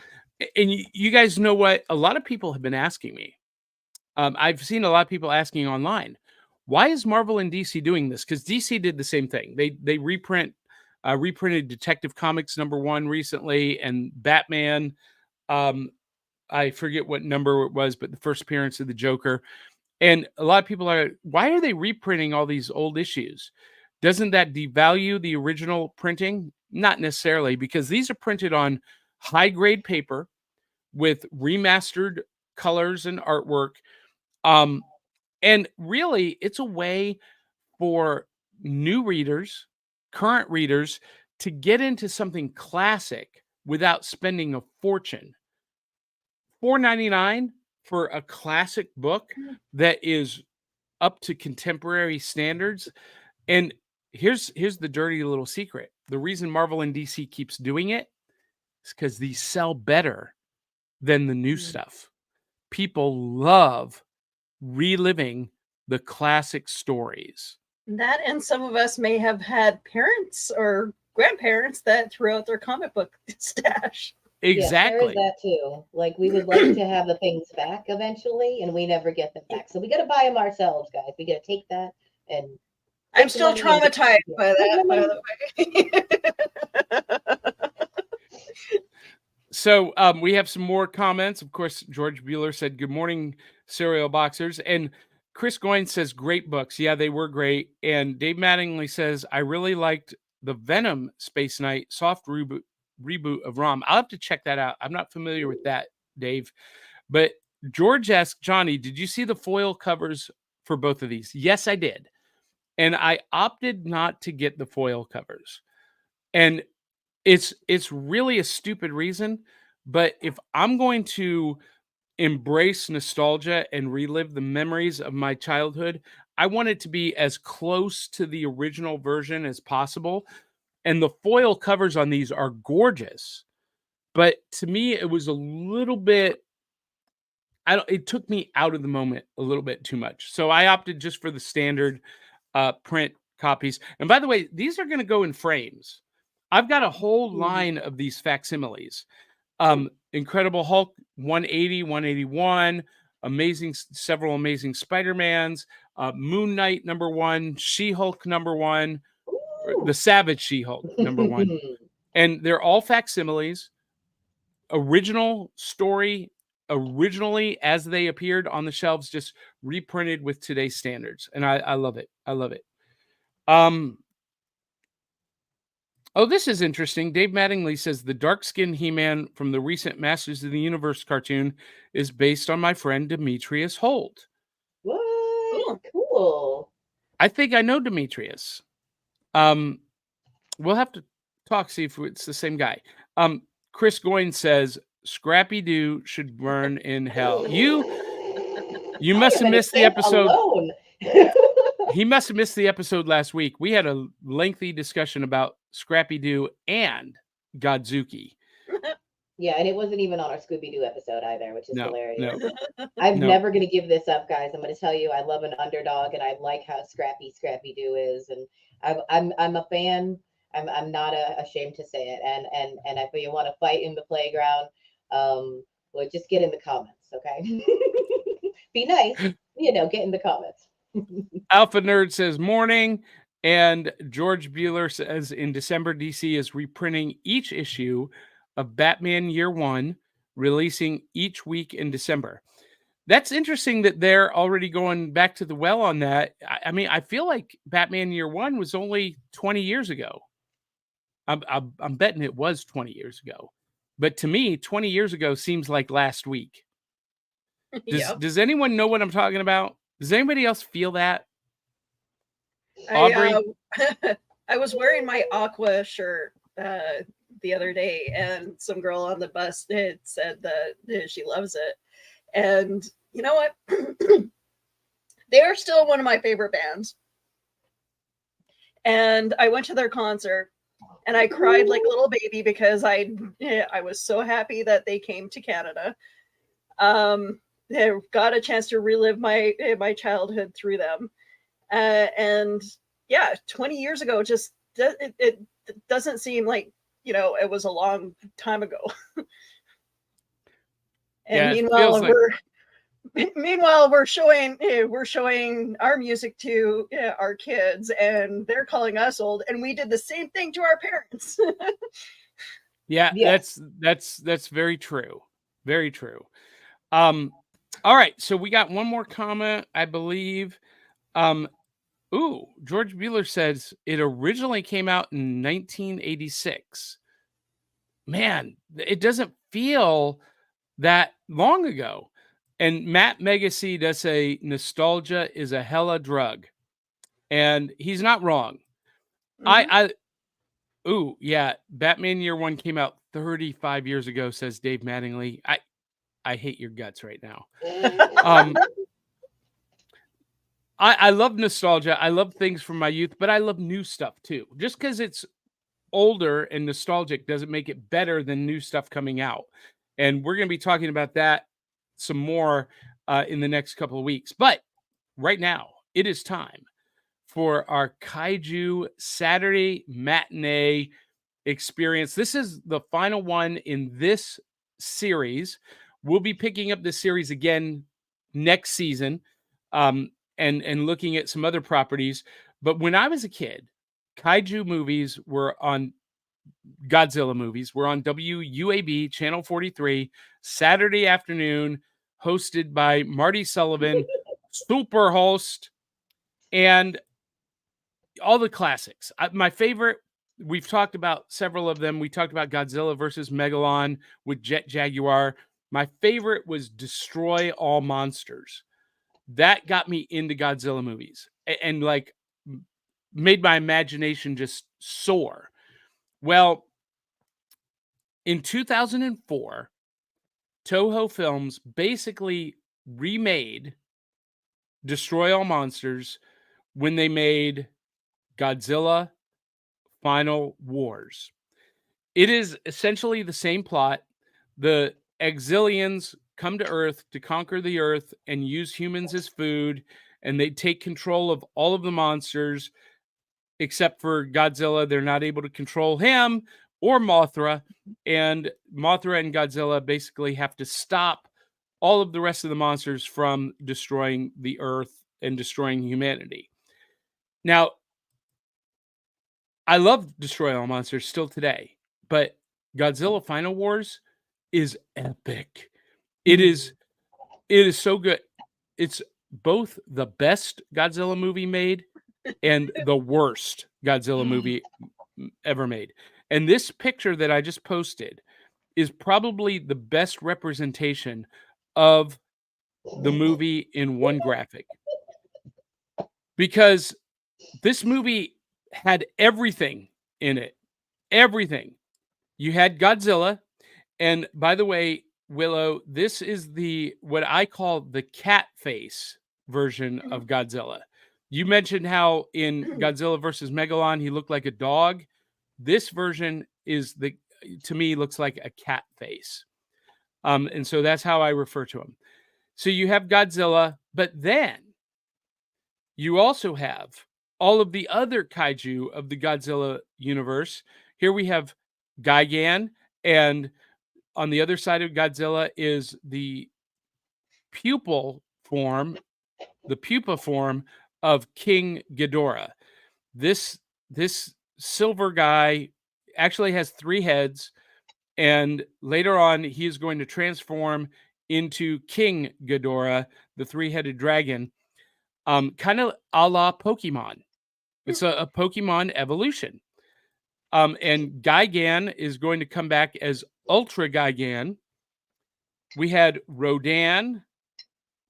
And you guys know what? A lot of people have been asking me. I've seen a lot of people asking online, why is Marvel and DC doing this? Because DC did the same thing. They reprinted Detective Comics #1 recently, and Batman. I forget what number it was, but the first appearance of the Joker. And a lot of people are, why are they reprinting all these old issues? Doesn't that devalue the original printing? Not necessarily, because these are printed on high grade paper with remastered colors and artwork. And really, it's a way for new readers, current readers, to get into something classic without spending a fortune. $4.99 for a classic book that is up to contemporary standards. And here's the dirty little secret. The reason Marvel and DC keeps doing it is because these sell better than the new stuff. People love reliving the classic stories. That, and some of us may have had parents or grandparents that threw out their comic book stash. Exactly. Yes, there is that too. Like, we would like to have the things back eventually, and we never get them back. So we got to buy them ourselves, guys. We got to take that and. I'm still traumatized by that, by the way. So we have some more comments. Of course, George Bueller said, "Good morning, cereal boxers." And Chris Goins says, "Great books." Yeah, they were great. And Dave Mattingly says, "I really liked the Venom Space Knight soft reboot of ROM." I'll have to check that out. I'm not familiar with that, Dave. But George asked, "Johnny, did you see the foil covers for both of these?" Yes, I did. And I opted not to get the foil covers. And it's really a stupid reason. But if I'm going to embrace nostalgia and relive the memories of my childhood, I want it to be as close to the original version as possible. And the foil covers on these are gorgeous. But to me, it was a little bit, it took me out of the moment a little bit too much. So I opted just for the standard print copies. And by the way, these are going to go in frames. I've got a whole line of these facsimiles. Incredible Hulk 180, 181, several amazing Spider-Mans, Moon Knight #1, She-Hulk #1, the Savage She-Hulk #1. And they're all facsimiles, original story, originally as they appeared on the shelves, just reprinted with today's standards. And I love it. I love it. Oh, this is interesting. Dave Mattingly says the dark-skinned He-Man from the recent Masters of the Universe cartoon is based on my friend Demetrius Holt. What? Cool. I think I know Demetrius. We'll have to talk, see if it's the same guy. Chris Goyne says Scrappy Doo should burn in hell. You must have missed the episode. Alone. He must have missed the episode last week. We had a lengthy discussion about Scrappy Doo and Godzuki. Yeah, and it wasn't even on our Scooby-Doo episode either, which is hilarious. No. I'm never going to give this up, guys. I'm going to tell you, I love an underdog, and I like how Scrappy Doo is, and I'm a fan. I'm not ashamed to say it. And if you want to fight in the playground, well, just get in the comments, okay? Be nice, get in the comments. Alpha Nerd says morning, and George Bueller says in December, DC is reprinting each issue of Batman Year One, releasing each week in December. That's interesting that they're already going back to the well on that. I mean, I feel like Batman Year One was only 20 years ago. I'm betting it was 20 years ago. But to me, 20 years ago seems like last week. Does anyone know what I'm talking about? Does anybody else feel that? Aubrey? I was wearing my Aqua shirt the other day, and some girl on the bus had said that she loves it. And you know what? They are still one of my favorite bands. And I went to their concert, and I cried like a little baby because I was so happy that they came to Canada. I got a chance to relive my childhood through them. And yeah, 20 years ago, just it doesn't seem like, it was a long time ago. And yeah, meanwhile, we're showing our music to our kids, and they're calling us old, and we did the same thing to our parents. Yeah, yes. That's very true. Very true. All right, so we got one more comment, I believe. George Bueller says it originally came out in 1986. Man, it doesn't feel that long ago. And Matt Megacy does say nostalgia is a hella drug. And he's not wrong. Mm-hmm. Batman Year One came out 35 years ago, says Dave Mattingly. I hate your guts right now. I love nostalgia. I love things from my youth, but I love new stuff too. Just because it's older and nostalgic doesn't make it better than new stuff coming out. And we're going to be talking about that some more in the next couple of weeks. But right now, it is time for our Kaiju Saturday Matinee experience. This is the final one in this series. We'll be picking up this series again next season and looking at some other properties. But when I was a kid, Kaiju movies were on Godzilla movies were on WUAB Channel 43 Saturday afternoon, hosted by Marty Sullivan, super host, and all the classics. My favorite, we've talked about several of them. We talked about Godzilla versus Megalon with Jet Jaguar. My favorite was Destroy All Monsters. That got me into Godzilla movies and like made my imagination just soar. Well, in 2004, Toho Films basically remade Destroy All Monsters when they made Godzilla Final Wars. It is essentially the same plot. The Exilians come to Earth to conquer the Earth and use humans as food, and they take control of all of the monsters, except for Godzilla. They're not able to control him or Mothra, and Mothra and Godzilla basically have to stop all of the rest of the monsters from destroying the Earth and destroying humanity. Now, I love Destroy All Monsters still today, but Godzilla Final Wars is epic. It is so good. It's both the best Godzilla movie made and the worst Godzilla movie ever made. And this picture that I just posted is probably the best representation of the movie in one graphic. Because this movie had everything in it. Everything. You had Godzilla. And by the way, Willow, this is what I call the cat face version of Godzilla. You mentioned how in Godzilla versus Megalon, he looked like a dog. This version to me, looks like a cat face. And so that's how I refer to him. So you have Godzilla, but then you also have all of the other kaiju of the Godzilla universe. Here we have Gigan, and on the other side of Godzilla is the pupa form of King Ghidorah. This silver guy actually has 3 heads, and later on he is going to transform into King Ghidorah, the 3-headed dragon, kind of a la Pokemon. It's a Pokemon evolution. And Gigan is going to come back as Ultra Gigan. We had Rodan.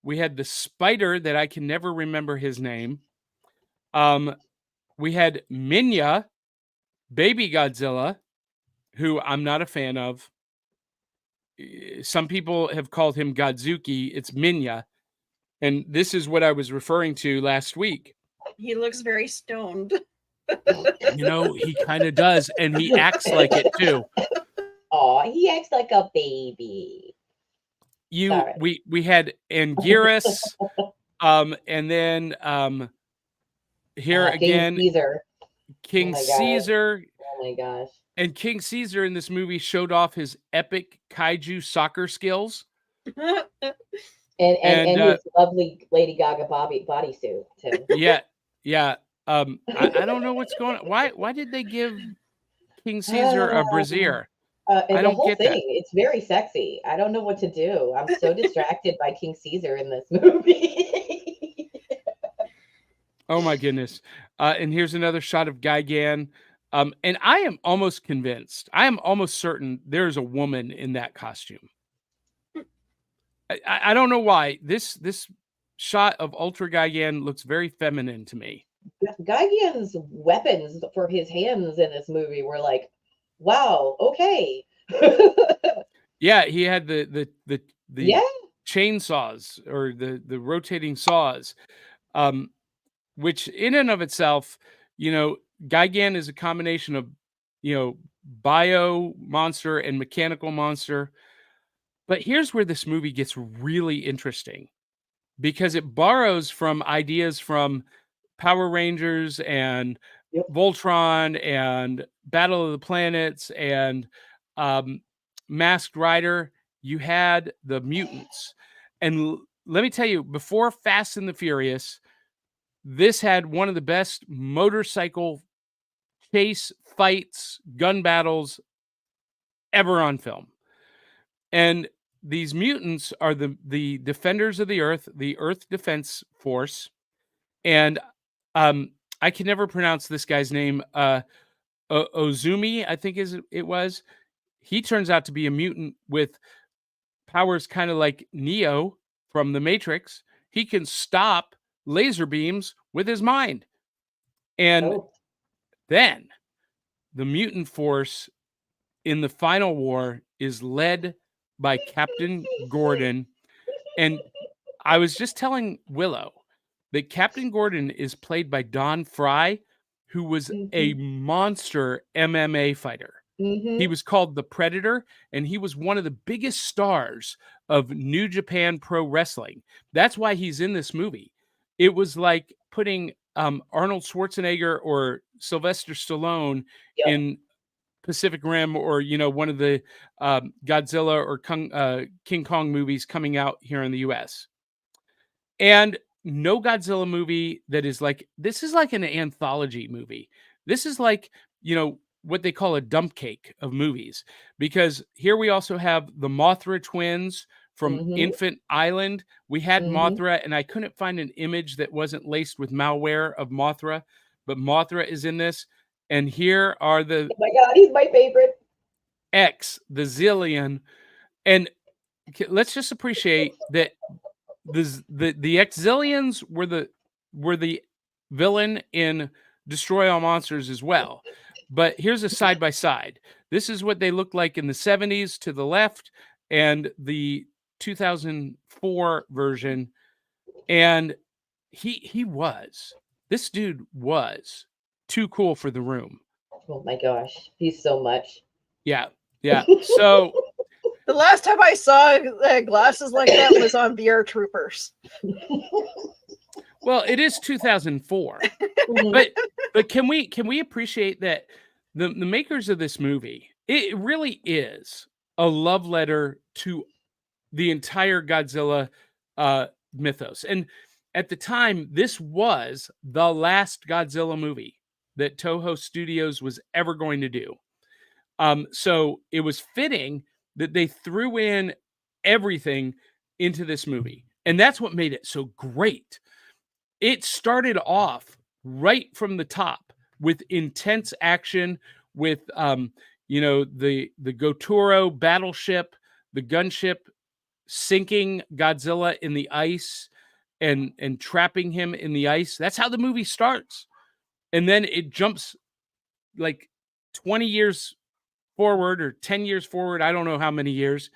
We had the spider that I can never remember his name. We had Minya, Baby Godzilla, who I'm not a fan of. Some people have called him Godzuki. It's Minya. And this is what I was referring to last week. He looks very stoned. He kind of does. And he acts like it too. Oh, he acts like a baby. We had Anguirus, and then here again, King Caesar. Oh my gosh. And King Caesar in this movie showed off his epic kaiju soccer skills. and his lovely Lady Gaga bodysuit too. Yeah. I don't know what's going on. Why did they give King Caesar a brassiere? And I the don't whole get thing, that. it's very sexy. I don't know what to do. I'm so distracted by King Caesar in this movie. Oh my goodness. And here's another shot of Gigan. And I am almost convinced, I am almost certain there's a woman in that costume. I don't know why. This shot of Ultra Gigan looks very feminine to me. Gigan's weapons for his hands in this movie were like, wow, okay. Yeah, he had the Yeah. chainsaws or the rotating saws, which in and of itself, Gigan is a combination of, bio monster and mechanical monster. But here's where this movie gets really interesting, because it borrows from ideas from Power Rangers and Voltron and Battle of the Planets and Masked Rider. You had the mutants. And let me tell you, before Fast and the Furious, this had one of the best motorcycle chase fights, gun battles ever on film. And these mutants are the defenders of the Earth Defense Force. And I can never pronounce this guy's name. Ozumi, I think it was. He turns out to be a mutant with powers kind of like Neo from the Matrix. He can stop laser beams with his mind. And then the mutant force in the final war is led by Captain Gordon. And I was just telling Willow, that Captain Gordon is played by Don Fry, who was a monster MMA fighter. He was called the Predator, and he was one of the biggest stars of New Japan Pro Wrestling. That's why he's in this movie. It was like putting Arnold Schwarzenegger or Sylvester Stallone Yep. in Pacific Rim, or one of the Godzilla or King Kong movies coming out here in the US. And no Godzilla movie that is like this is like an anthology movie. This is like, what they call a dump cake of movies, because here we also have the Mothra twins from Infant Island. We had Mothra, and I couldn't find an image that wasn't laced with malware of Mothra, but Mothra is in this. And here are the Oh my God, he's my favorite. X, the Zillion. And let's just appreciate that the Exilians were the villain in Destroy All Monsters as well. But here's a side by side. This is what they looked like in the 70s to the left, and the 2004 version. And this dude was too cool for the room. Oh my gosh, he's so much. Yeah. So the last time I saw glasses like that was on VR Troopers. Well, it is 2004, but can we appreciate that the makers of this movie, it really is a love letter to the entire Godzilla mythos. And at the time, this was the last Godzilla movie that Toho Studios was ever going to do. So it was fitting that they threw in everything into this movie. And that's what made it so great. It started off right from the top with intense action, with the Gotoro battleship, the gunship sinking Godzilla in the ice and trapping him in the ice. That's how the movie starts. And then it jumps like 20 years forward or 10 years forward, I don't know how many years,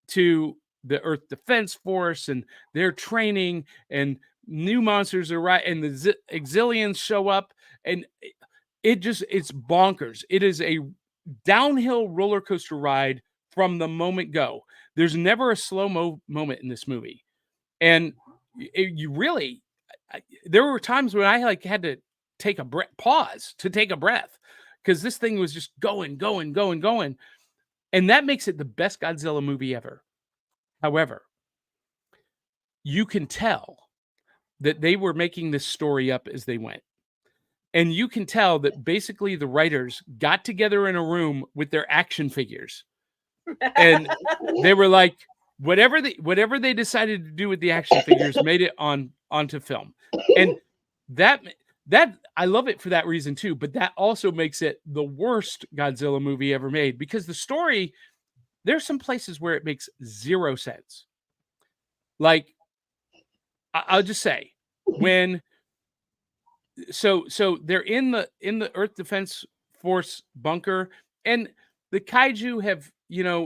to the Earth Defense Force and their training, and new monsters are right, and the Exilians show up, and it's bonkers. It is a downhill roller coaster ride from the moment go. There's never a slow moment in this movie, and there were times when I had to take a pause to take a breath, because this thing was just going, and that makes it the best Godzilla movie ever. However, you can tell that they were making this story up as they went. And you can tell that basically the writers got together in a room with their action figures. And they were like, whatever they decided to do with the action figures made it onto film. And that I love it for that reason too, but that also makes it the worst Godzilla movie ever made, because the story, there's some places where it makes zero sense. Like, I'll just say, when so they're in the Earth Defense Force bunker, and the kaiju have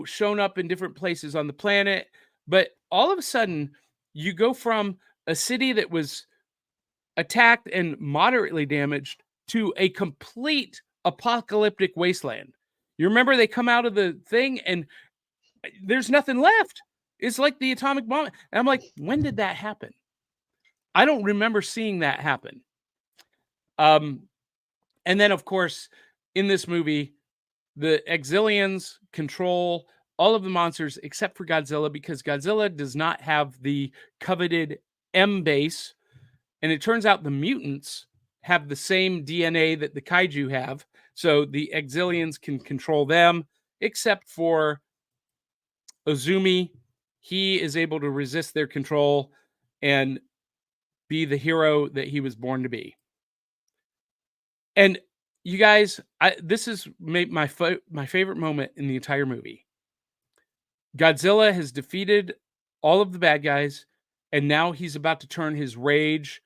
shown up in different places on the planet, but all of a sudden you go from a city that was attacked and moderately damaged to a complete apocalyptic wasteland. You remember they come out of the thing and there's nothing left. It's like the atomic bomb. And I'm like, when did that happen? I don't remember seeing that happen. And then, of course, in this movie, the Exilians control all of the monsters except for Godzilla, because Godzilla does not have the coveted M base. And it turns out the mutants have the same DNA that the kaiju have. So the Exilians can control them, except for Ozumi. He is able to resist their control and be the hero that he was born to be. And you guys, this is my favorite moment in the entire movie. Godzilla has defeated all of the bad guys, and now he's about to turn his rage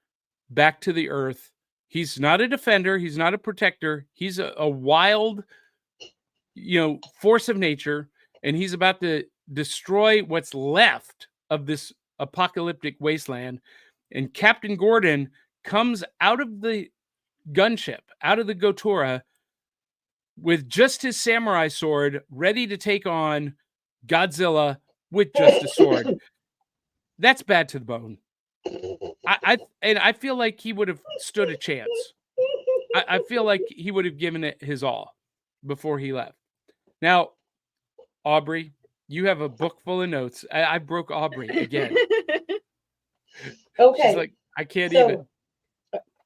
back to the earth. He's not a defender. He's not a protector. He's a wild, force of nature, and he's about to destroy what's left of this apocalyptic wasteland. and Captain Gordon comes out of the gunship, out of the Gotora, with just his samurai sword, ready to take on Godzilla with just a sword. That's bad to the bone. I feel like he would have stood a chance. I feel like he would have given it his all before he left. Now, Aubrey, you have a book full of notes. I broke Aubrey again. Okay. She's like, I can't even.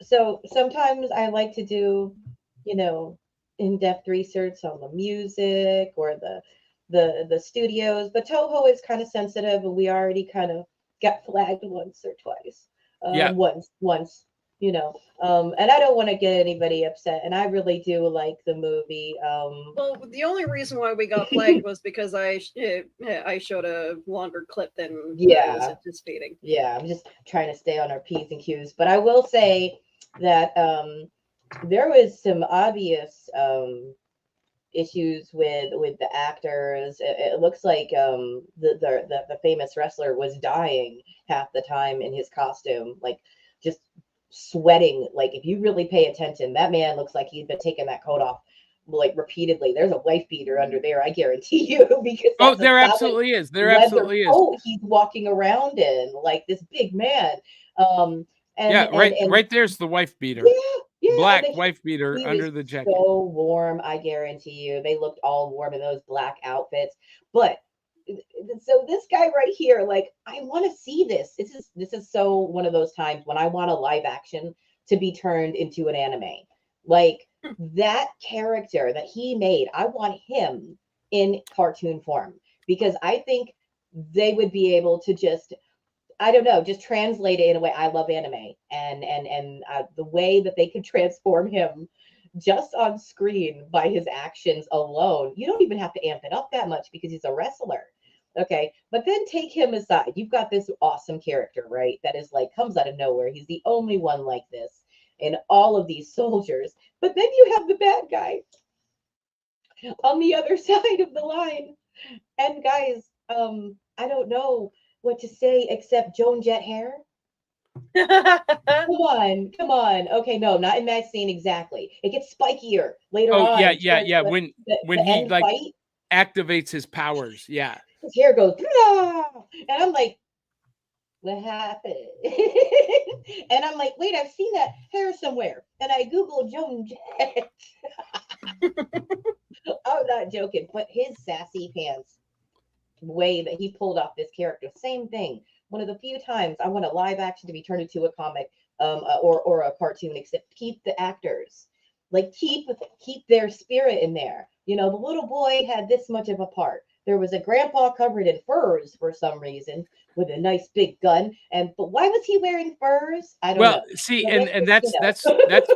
So sometimes I like to do, in-depth research on the music or the studios, but Toho is kind of sensitive, and we already kind of got flagged once or twice. Yeah. Once, and I don't want to get anybody upset, and I really do like the movie. Well, the only reason why we got flagged was because I showed a longer clip than I was anticipating. Yeah, I'm just trying to stay on our P's and Q's, but I will say that there was some obvious issues with the actors. It looks like the famous wrestler was dying half the time in his costume, like just sweating. Like if you really pay attention, that man looks like he's been taking that coat off like repeatedly. There's a wife beater under there, I guarantee you, because there absolutely is. There leather absolutely is. coat he's walking around in, like this big man. Right there's the wife beater. Yeah, black wife beater under the jacket. So warm, I guarantee you. They looked all warm in those black outfits. But so this guy right here, like, I want to see this. This is so one of those times when I want a live action to be turned into an anime. Like that character that he made, I want him in cartoon form, because I think they would be able to just, I don't know, just translate it in a way. I love anime, and the way that they could transform him just on screen by his actions alone. You don't even have to amp it up that much because he's a wrestler. Okay, but then take him aside. You've got this awesome character, right? That is like comes out of nowhere. He's the only one like this in all of these soldiers. But then you have the bad guy on the other side of the line. And guys, I don't know what to say except Joan Jett hair. Come on. Okay, no, not in that scene exactly. It gets spikier later on. Yeah. When he like fight activates his powers, yeah. His hair goes, and I'm like, what happened? And I'm like, wait, I've seen that hair somewhere. And I Googled Joan Jett. I'm not joking, but his sassy pants way that he pulled off this character, same thing. One of the few times I want a live action to be turned into a comic or a cartoon, except keep the actors, like keep their spirit in there. The little boy had this much of a part. There was a grandpa covered in furs for some reason with a nice big gun, but why was he wearing furs? I don't know. See, and that's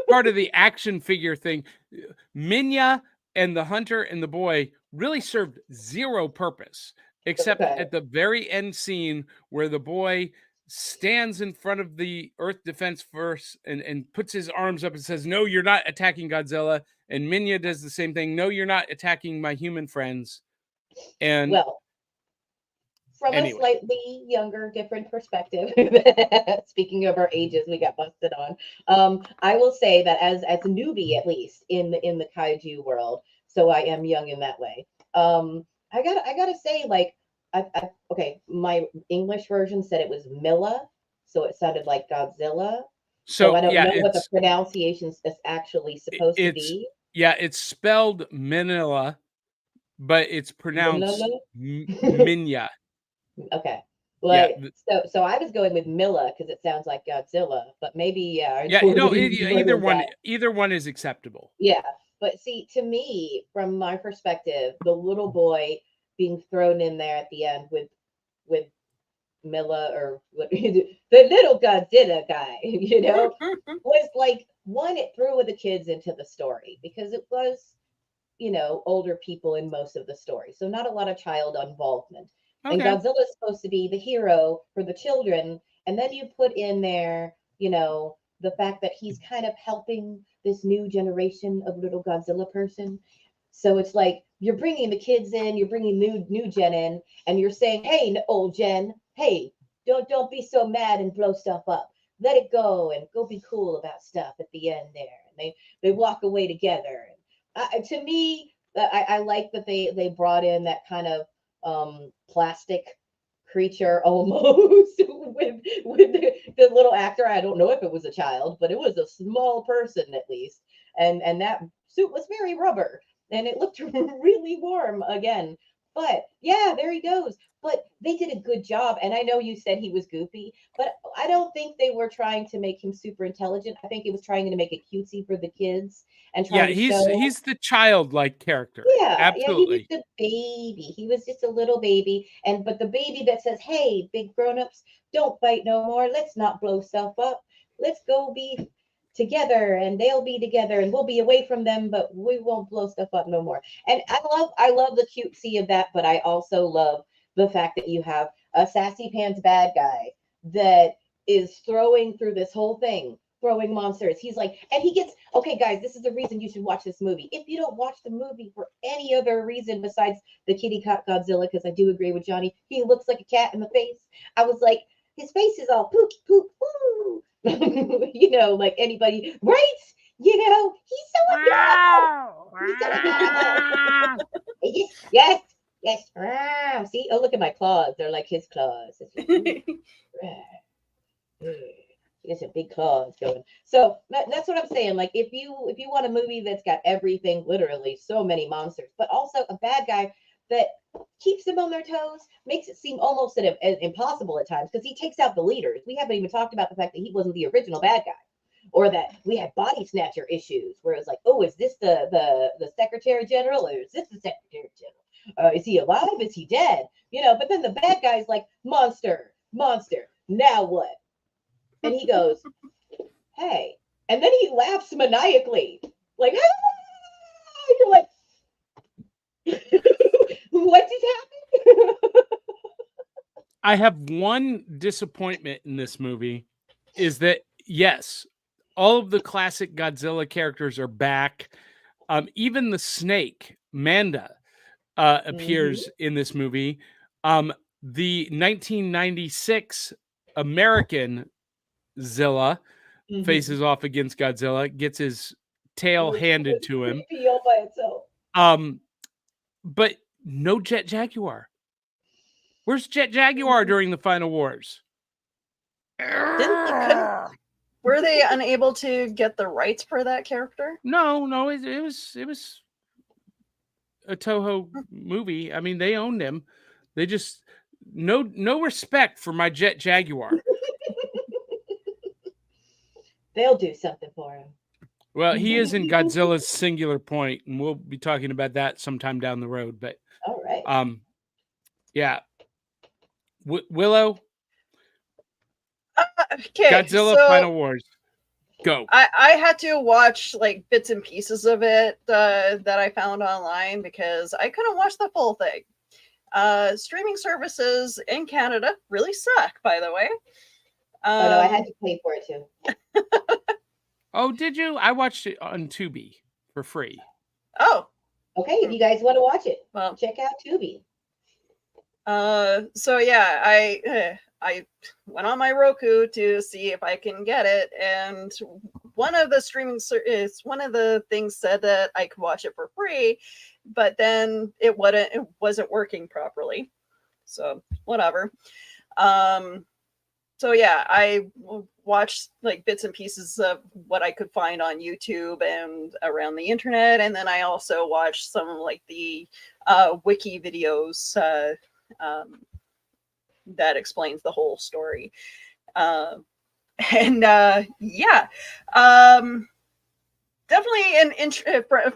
part of the action figure thing. Minya and the hunter and the boy really served zero purpose, except at the very end scene where the boy stands in front of the Earth Defense Force and puts his arms up and says, "No, you're not attacking Godzilla." And Minya does the same thing. "No, you're not attacking my human friends." And from a slightly younger, different perspective, speaking of our ages, we got busted on. I will say that as a newbie, at least in the kaiju world, so I am young in that way. I gotta say, like, okay, my English version said it was Milla, so it sounded like Godzilla. So I don't know what the pronunciation is actually supposed to be. Yeah, it's spelled Manila, but it's pronounced Minya. Okay. So I was going with Milla because it sounds like Godzilla, but maybe either one is acceptable. Yeah, but see, to me, from my perspective, the little boy being thrown in there at the end with Milla, or the little Godzilla guy, was like, one, it threw the kids into the story because it was, older people in most of the story, so not a lot of child involvement. Okay. And Godzilla is supposed to be the hero for the children, and then you put in there, the fact that he's kind of helping this new generation of little Godzilla person. So it's like you're bringing the kids in, you're bringing new gen in, and you're saying, "Hey, old gen, hey, don't be so mad and blow stuff up." let it go and go be cool about stuff at the end there. And they walk away together. To me, I like that they brought in that kind of plastic creature almost with the little actor. I don't know if it was a child, but it was a small person at least, and that suit was very rubber and it looked really warm again. But yeah, there he goes. But they did a good job. And I know you said he was goofy, but I don't think they were trying to make him super intelligent. I think it was trying to make it cutesy for the kids and Yeah, trying to show. he's the childlike character. Yeah, he was Absolutely. the baby. He was just a little baby. But the baby that says, "Hey, big grown-ups, don't fight no more. Let's not blow stuff up. Let's go be together and they'll be together and we'll be away from them, but we won't blow stuff up no more." And I love the cutesy of that, but I also love the fact that you have a sassy pants bad guy that is throwing through this whole thing, throwing monsters. He's like, and he gets, okay, guys, this is the reason you should watch this movie. If you don't watch the movie for any other reason besides the kitty cat Godzilla, because I do agree with Johnny, he looks like a cat in the face. I was like, his face is all poop, poop, woo. You know, like anybody, right? You know, he's so adorable. He's so adorable. Yes, yes. Wow. See, oh, look at my claws. They're like his claws. He has some big claws going. So that's what I'm saying. Like, if you want a movie that's got everything, literally so many monsters, but also a bad guy that keeps them on their toes, makes it seem almost impossible at times because he takes out the leaders. We haven't even talked about the fact that he wasn't the original bad guy, or that we had body snatcher issues where it's like, oh, is this the Secretary General, or is this the Secretary General? Is he alive? Is he dead? You know, but then the bad guy's like, monster, now what? And he goes, hey, and then he laughs maniacally, like, ah! You're like, what just happened? I have one disappointment in this movie is that, yes, all of the classic Godzilla characters are back. Even the snake, Manda, appears in this movie. The 1996 American Zilla faces off against Godzilla, gets his tail handed to him. All by itself. But no Jet Jaguar. Where's Jet Jaguar during the final wars? Were they unable to get the rights for that character? No, it was a Toho movie. I mean, they owned him. They just no respect for my Jet Jaguar. They'll do something for him. Well, he is in Godzilla's Singular Point, and we'll be talking about that sometime down the road. But all right, yeah, Willow, Okay, Godzilla so Final Wars, go. I had to watch like bits and pieces of it that I found online because I couldn't watch the full thing. Streaming services in Canada really suck, by the way. Oh no, I had to pay for it too. Oh, did you? I watched it on Tubi for free. Oh, okay. If you guys want to watch it, well, check out Tubi. So yeah, I went on my Roku to see if I can get it, and one of the things said that I could watch it for free, but then it wasn't working properly. So whatever. So yeah, I watched like bits and pieces of what I could find on YouTube and around the internet, and then I also watched some like the wiki videos that explains the whole story. Definitely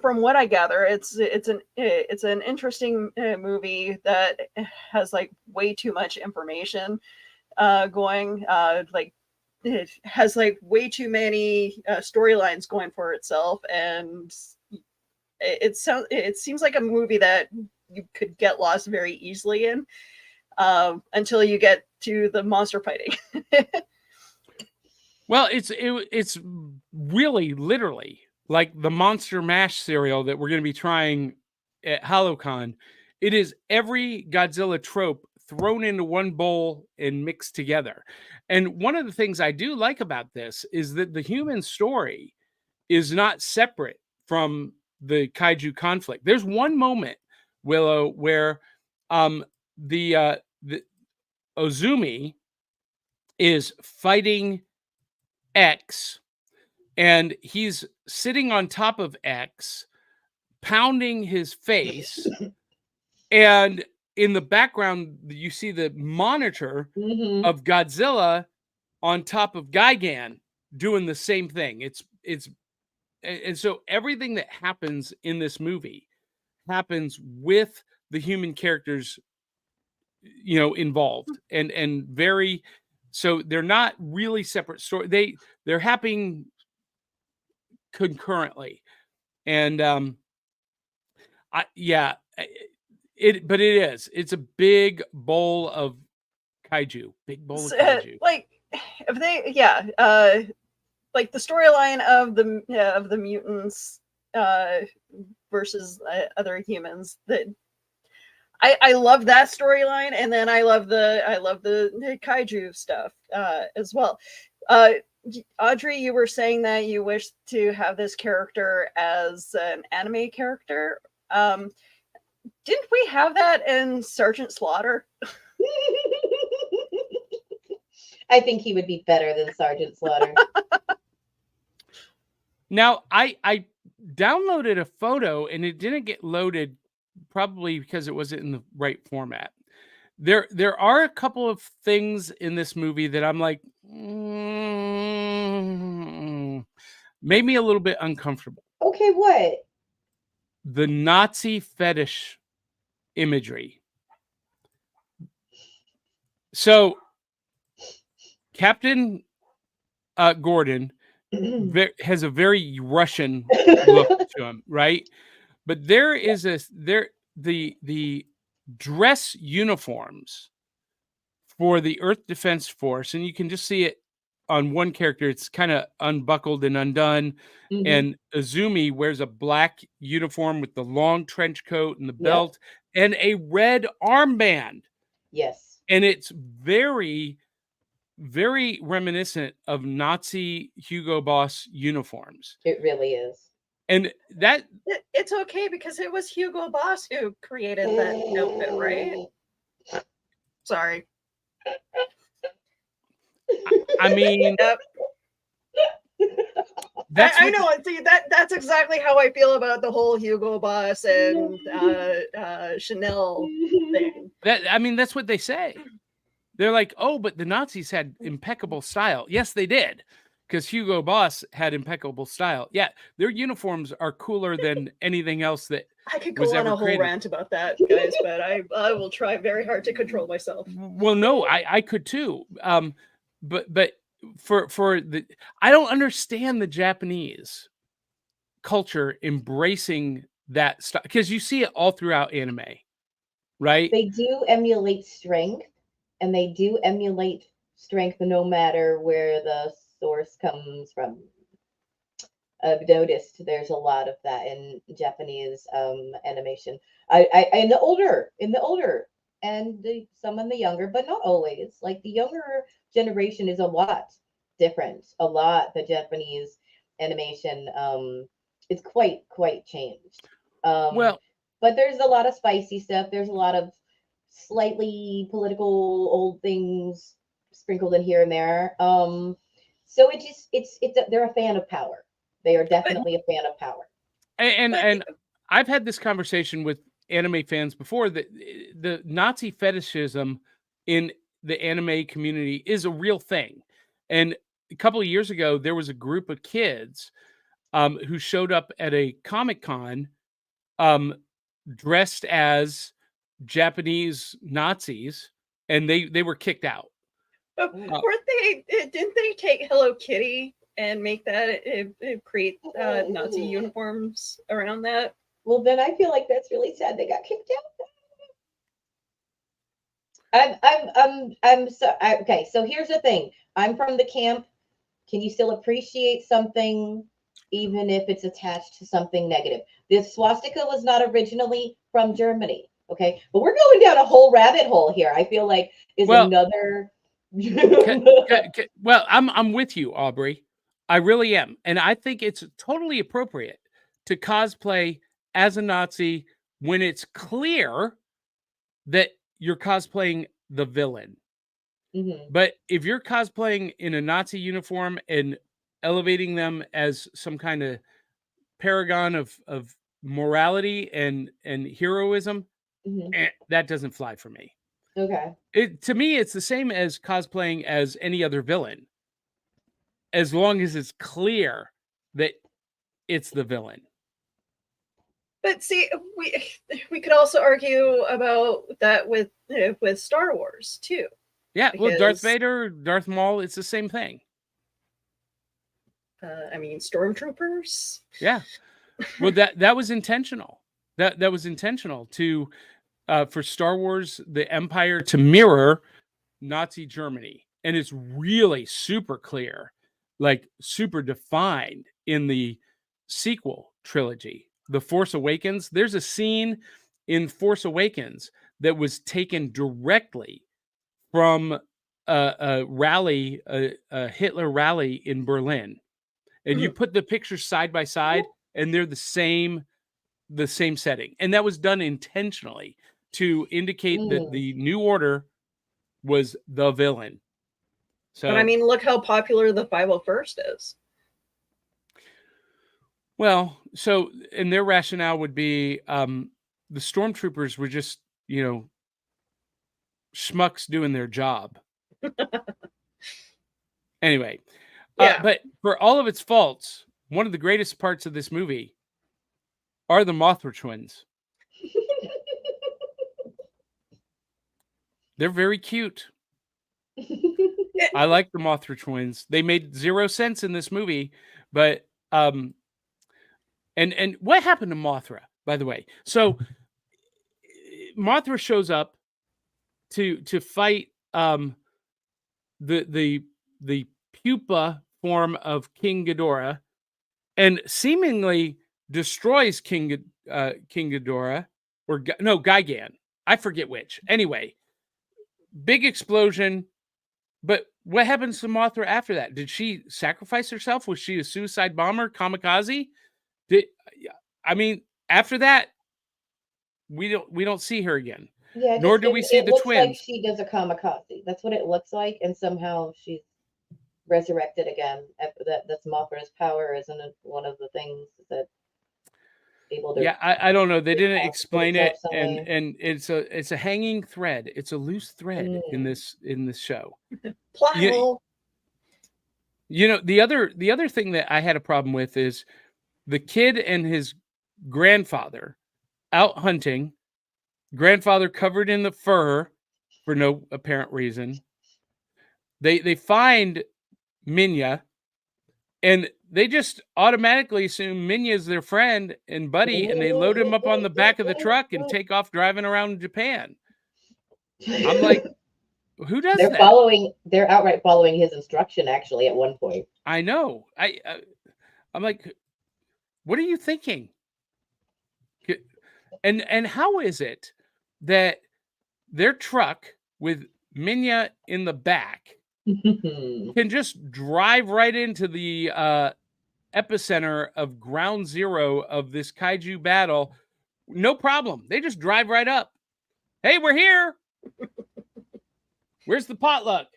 from what I gather, it's an interesting movie that has like way too much information going. Like it has like way too many storylines going for itself, and it seems like a movie that you could get lost very easily in until you get to the monster fighting. Well, it's really literally like the Monster Mash cereal that we're going to be trying at HoloCon. It is every Godzilla trope thrown into one bowl and mixed together. And one of the things I do like about this is that the human story is not separate from the kaiju conflict. There's one moment, Willow, where the Ozumi is fighting X, and he's sitting on top of X, pounding his face, and in the background you see the monitor of Godzilla on top of Gigan doing the same thing. And so everything that happens in this movie happens with the human characters, involved, and very, so they're not really separate story. They're happening concurrently. And but it's a big bowl of kaiju. Like if they like the storyline of the mutants versus other humans, that I love that storyline, and then I love the kaiju stuff as well. Audrey, you were saying that you wish to have this character as an anime character. Didn't we have that in Sergeant Slaughter? I think he would be better than Sergeant Slaughter. Now, I downloaded a photo and it didn't get loaded, probably because it wasn't in the right format. There are a couple of things in this movie that I'm like, made me a little bit uncomfortable. Okay, what? The Nazi fetish imagery. So, Captain Gordon has a very Russian look to him, right? But there is the dress uniforms for the Earth Defense Force, and you can just see it on one character. It's kind of unbuckled and undone, and Azumi wears a black uniform with the long trench coat and the belt and a red armband. Yes. And it's very, very reminiscent of Nazi Hugo Boss uniforms. It really is. And that it's okay because it was Hugo Boss who created that outfit, right? Sorry. I mean, yep. I know. See, that's exactly how I feel about the whole Hugo Boss and Chanel thing. That's what they say. They're like, oh, but the Nazis had impeccable style. Yes, they did, because Hugo Boss had impeccable style. Yeah, their uniforms are cooler than anything else that I could go on a whole rant about that, guys, but I will try very hard to control myself. Well, no, I could too. But for the, I don't understand the Japanese culture embracing that stuff, because you see it all throughout anime, right? They do emulate strength, and they do emulate strength no matter where the source comes from. I've noticed there's a lot of that in Japanese animation. I in the older and some in the younger, but not always. Like the younger generation is a lot different. The Japanese animation is quite changed. But there's a lot of spicy stuff. There's a lot of slightly political old things sprinkled in here and there. So they're a fan of power. They are definitely a fan of power. And I've had this conversation with anime fans before, that the Nazi fetishism in the anime community is a real thing. And a couple of years ago, there was a group of kids who showed up at a Comic-Con dressed as Japanese Nazis, and they were kicked out. Didn't they take Hello Kitty and make that create Nazi uniforms around that? Well, then I feel like that's really sad they got kicked out. Okay, so here's the thing. I'm from the camp. Can you still appreciate something even if it's attached to something negative? The swastika was not originally from Germany. Okay, but we're going down a whole rabbit hole here. I feel like is Well, another. well, I'm with you, Aubrey. I really am, and I think it's totally appropriate to cosplay as a Nazi when it's clear that you're cosplaying the villain. Mhm. But if you're cosplaying in a Nazi uniform and elevating them as some kind of paragon of morality and heroism, Mhm. that doesn't fly for me. Okay. To me, it's the same as cosplaying as any other villain, as long as it's clear that it's the villain. But see, we could also argue about that with Star Wars too. Yeah, well, Darth Because Vader, Darth Maul, it's the same thing. I mean, stormtroopers. Yeah. Well, that was intentional. That was intentional to for Star Wars, the Empire to mirror Nazi Germany, and it's really super clear, like super defined in the sequel trilogy, The Force Awakens. There's a scene in Force Awakens that was taken directly from a rally, a Hitler rally in Berlin, and you put the pictures side by side, and they're the same setting, and that was done intentionally to indicate that Mm. the New Order was the villain. So, But I mean, look how popular the 501st is. well, so and their rationale would be the stormtroopers were just, schmucks doing their job. Anyway, Yeah. but for all of its faults, one of the greatest parts of this movie are the Mothra twins. They're very cute. I like the Mothra twins. They made zero sense in this movie, but and what happened to Mothra, by the way? So Mothra shows up to fight the pupa form of King Ghidorah, and seemingly destroys King Ghidorah, or no, Gigan. I forget which. Anyway, big explosion. But what happens to Mothra after that? Did she sacrifice herself? Was she a suicide bomber, kamikaze? I mean, after that, we don't see her again. Yeah, Nor do we see it the looks like twins. she does a kamikaze. That's what it looks like, and somehow she's resurrected again. That's Mothra's power, isn't it? One of the things that able to. Yeah, I don't know. They didn't put explain itself it, some and way. it's a hanging thread. It's a loose thread in Mm. this show. Plot You, hole. the other thing that I had a problem with is the kid and his grandfather out hunting. Grandfather covered in the fur for no apparent reason. They find Minya, and they just automatically assume Minya's their friend and buddy, and they load him up on the back of the truck and take off driving around Japan. I'm like, who does They're that? They're outright following his instruction. Actually, at one point. I know. I'm like, what are you thinking? And how is it that their truck with Minya in the back can just drive right into the epicenter of ground zero of this kaiju battle? No problem. They just drive right up. Hey, we're here. Where's the potluck?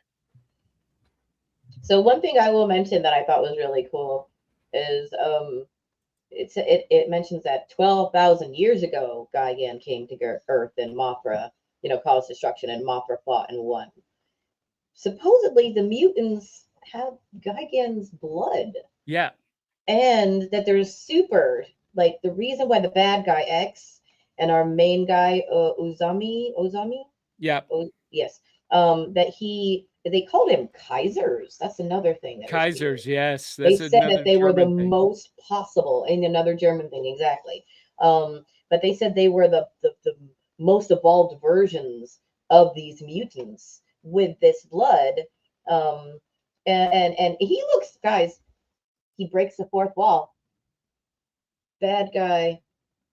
So one thing I will mention that I thought was really cool is it mentions that 12,000 years ago Gigan came to Earth and Mothra, caused destruction, and Mothra fought and won. Supposedly the mutants have Gigan's blood. Yeah. And that there's like the reason why the bad guy X and our main guy Ozami. Yeah. Yes. That they called him Kaisers. That's another thing. Kaisers, yes. They That's said that they were the German thing. most possible, in another German thing, exactly. But they said they were the most evolved versions of these mutants with this blood. And he looks, guys, he breaks the fourth wall. Bad guy,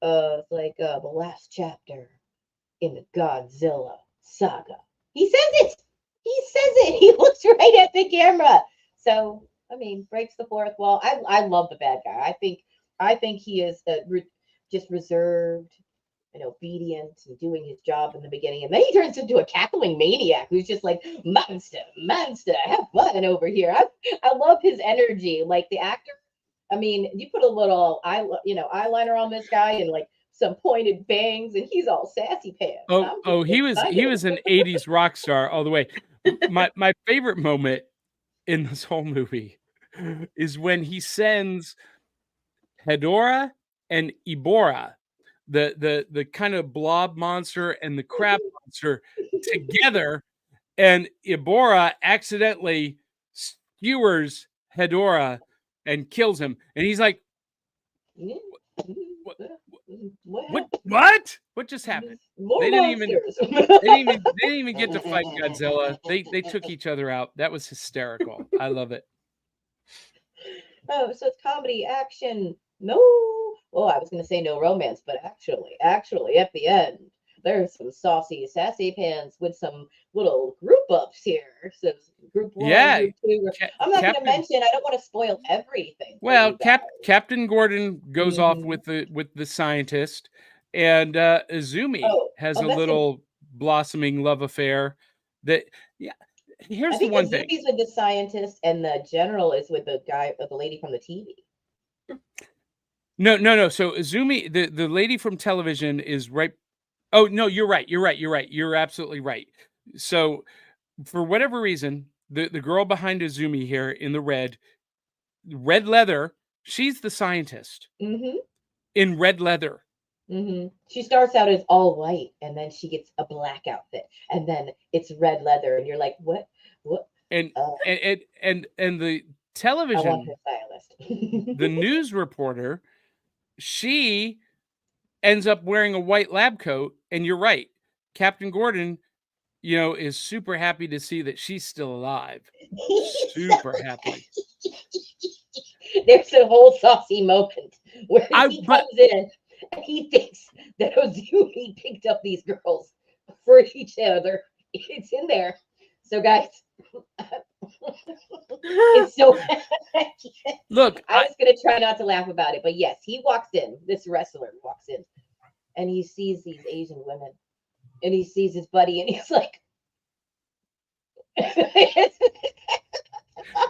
like the last chapter in the Godzilla saga. He says it. He says it. He looks right at the camera. So, I mean, breaks the fourth wall. I love the bad guy. I think he is just reserved and obedient and doing his job in the beginning. And then he turns into a cackling maniac who's just like, monster, have fun over here. I love his energy. Like the actor, I mean, you put a little eyeliner on this guy and like some pointed bangs, and he's all sassy pants. He was an 80s rock star all the way. My favorite moment in this whole movie is when he sends Hedorah and Ibora, the kind of blob monster and the crab monster together, and Ibora accidentally skewers Hedorah and kills him, and he's like, what just happened? They didn't even get to fight Godzilla. They took each other out. That was hysterical. I love it. Oh, so it's comedy, action, no. Oh, I was going to say no romance, but actually, at the end, there's some saucy, sassy pants with some little group ups here. So group one, group two. I'm not going to mention. I don't want to spoil everything. Well, Captain Gordon goes off with the scientist, and Izumi has a little blossoming love affair. Here's the one thing. Izumi's with the scientist, and the general is with the lady from the TV. No. So Izumi, the lady from television is right. Oh, no, you're right. You're absolutely right. So for whatever reason, the girl behind Izumi here in the red leather, she's the scientist in red leather. She starts out as all white, and then she gets a black outfit, and then it's red leather, and you're like, what? And the television, I want her stylist. the news reporter, she ends up wearing a white lab coat, and you're right. Captain Gordon, is super happy to see that she's still alive. Super happy. There's a whole saucy moment where he comes in and he thinks that Izumi picked up these girls for each other. It's in there. So, guys, it's so bad. Look, I was going to try not to laugh about it, but yes, he walks in. This wrestler walks in, and he sees these Asian women, and he sees his buddy, and he's like, a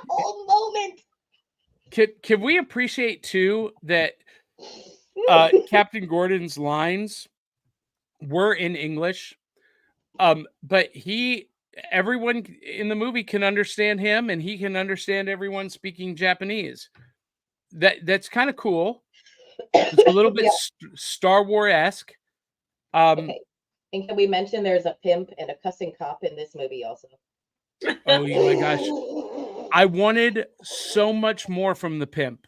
whole moment. Can we appreciate too that Captain Gordon's lines were in English, but everyone in the movie can understand him, and he can understand everyone speaking Japanese. That's kind of cool. It's a little bit Star Wars-esque. Okay. And can we mention there's a pimp and a cussing cop in this movie also? Oh my gosh. I wanted so much more from the pimp.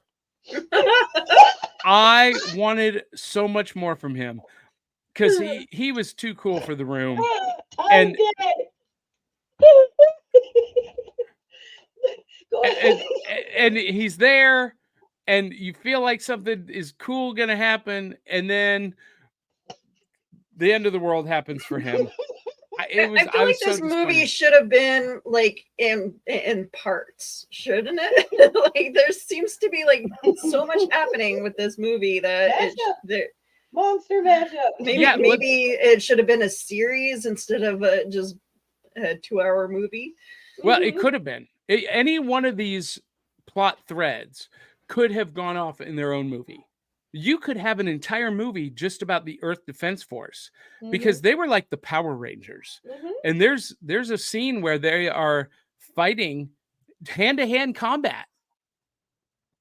I wanted so much more from him because he was too cool for the room. And he's there, and you feel like something is cool going to happen, and then the end of the world happens for him. I feel like this movie should have been like in parts, shouldn't it? Like there seems to be like so much happening with this movie that monster mashup. Maybe it should have been a series instead of just a 2-hour movie. Well, it could have been. Any one of these plot threads could have gone off in their own movie. You could have an entire movie just about the Earth Defense Force because they were like the Power Rangers. And there's a scene where they are fighting hand-to-hand combat.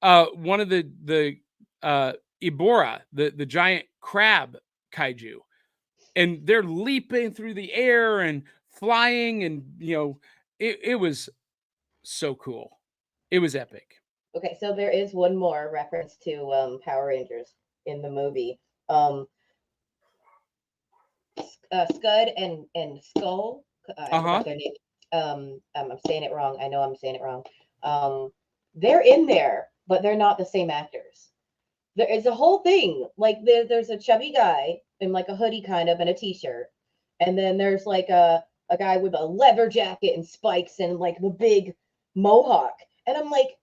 One of the Ibora, the giant crab kaiju, and they're leaping through the air and flying, and it was so cool. It was epic. Okay, so there is one more reference to Power Rangers in the movie. Scud and Skull. I forgot their name. I'm saying it wrong. I know I'm saying it wrong. They're in there, but they're not the same actors. There is a whole thing. Like there's a chubby guy in like a hoodie kind of and a t-shirt, And then there's like a guy with a leather jacket and spikes and like the big mohawk. And I'm like,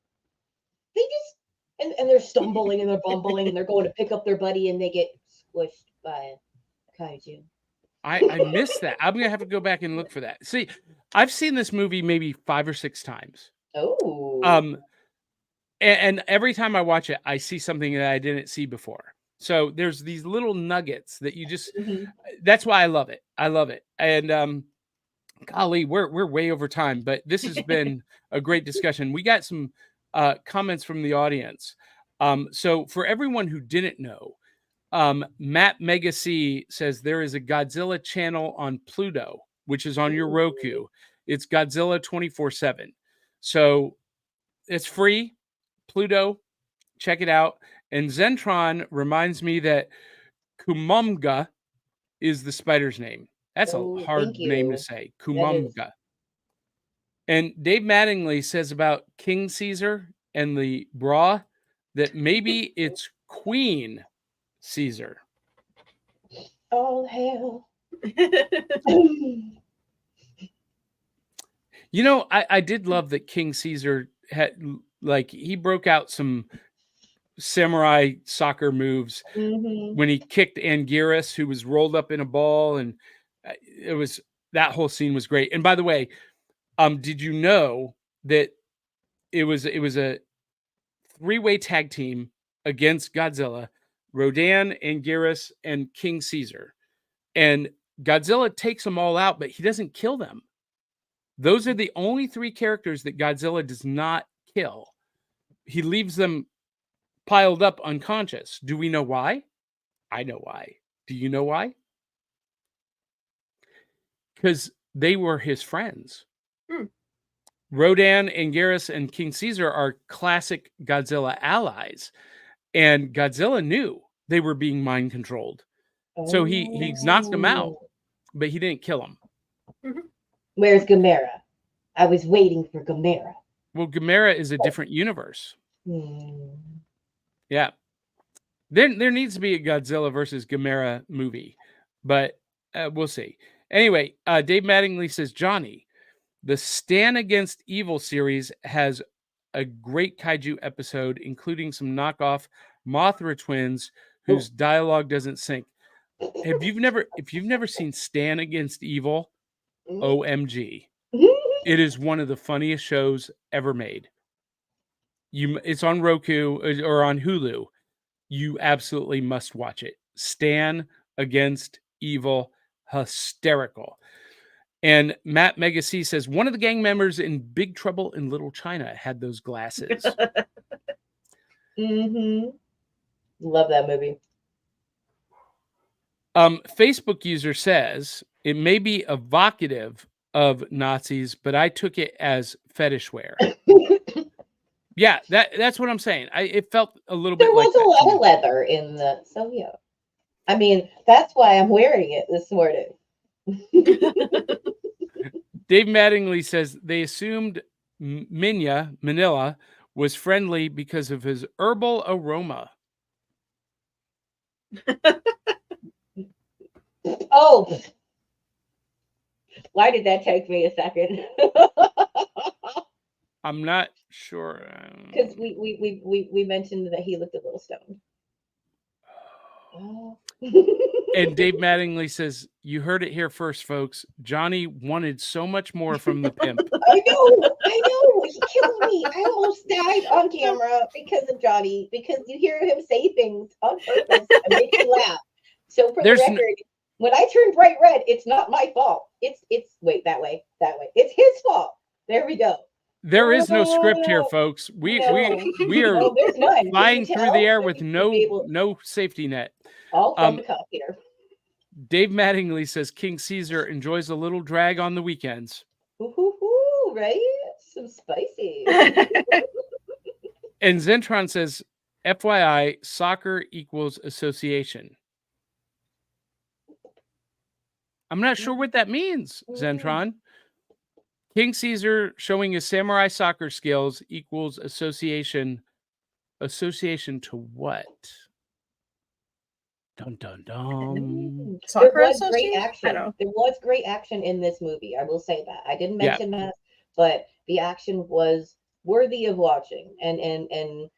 they just and they're stumbling and they're bumbling and they're going to pick up their buddy and they get squished by a kaiju. I missed that. I'm gonna have to go back and look for that. See, I've seen this movie maybe 5 or 6 times. Oh. And every time I watch it, I see something that I didn't see before. So there's these little nuggets that you just that's why I love it. I love it. And golly, we're way over time, but this has been a great discussion. We got some comments from the audience. So for everyone who didn't know, Matt Mega C says there is a Godzilla channel on Pluto, which is on your Roku. It's Godzilla 24/7. So it's free. Pluto, check it out. And Zentron reminds me that Kumamga is the spider's name. That's a hard name to say. Kumamga. And Dave Mattingly says about King Caesar and the bra that maybe it's Queen Caesar. All hail. You know, I did love that King Caesar had, like, he broke out some samurai soccer moves when he kicked Anguirus, who was rolled up in a ball, and it was, that whole scene was great. And by the way, did you know that it was a 3-way tag team against Godzilla, Rodan, Anguirus, and King Caesar, and Godzilla takes them all out, but he doesn't kill them. Those are the only 3 characters that Godzilla does not kill. He leaves them piled up unconscious. Do we know why? I know why. Do you know why? Because they were his friends. Rodan, Anguirus, and King Caesar are classic Godzilla allies. And Godzilla knew they were being mind controlled. So he knocked them out, but he didn't kill them. Where's Gamera? I was waiting for Gamera. Well, Gamera is a different universe. Yeah. There needs to be a Godzilla versus Gamera movie, but we'll see. Anyway, Dave Mattingly says, Johnny, the Stand Against Evil series has a great kaiju episode, including some knockoff Mothra twins whose dialogue doesn't sync. If you've never seen Stand Against Evil, OMG. It is one of the funniest shows ever made. It's on Roku or on Hulu. You absolutely must watch it. Stand Against Evil, hysterical. And Matt Mega C says one of the gang members in Big Trouble in Little China had those glasses. Love that movie. Facebook user says it may be evocative of Nazis, but I took it as fetish wear. Yeah, that's what I'm saying. It felt a little bit like there was a lot of leather in the, so yeah. I mean, that's why I'm wearing it this morning. Dave Mattingly says they assumed Manila was friendly because of his herbal aroma. Oh, why did that take me a second? I'm not sure. Because we mentioned that he looked a little stoned. And Dave Mattingly says, you heard it here first, folks. Johnny wanted so much more from the pimp. I know. He killed me. I almost died on camera because of Johnny, because you hear him say things on purpose and make you laugh. So for the record, when I turn bright red, it's not my fault. It's wait, that way. It's his fault. There we go. There is no script here, folks. We are flying through the air with no safety net. All from the computer. Dave Mattingly says King Caesar enjoys a little drag on the weekends. Ooh, right? Some spicy. And Zentron says, FYI, soccer equals association. I'm not sure what that means, Zentron. King Caesar showing his samurai soccer skills equals association. Association to what? Dun dun dun. There Sakura was great Association? I action. don't know. There was great action in this movie. I will say that. I didn't Yeah. mention that, but the action was worthy of watching, and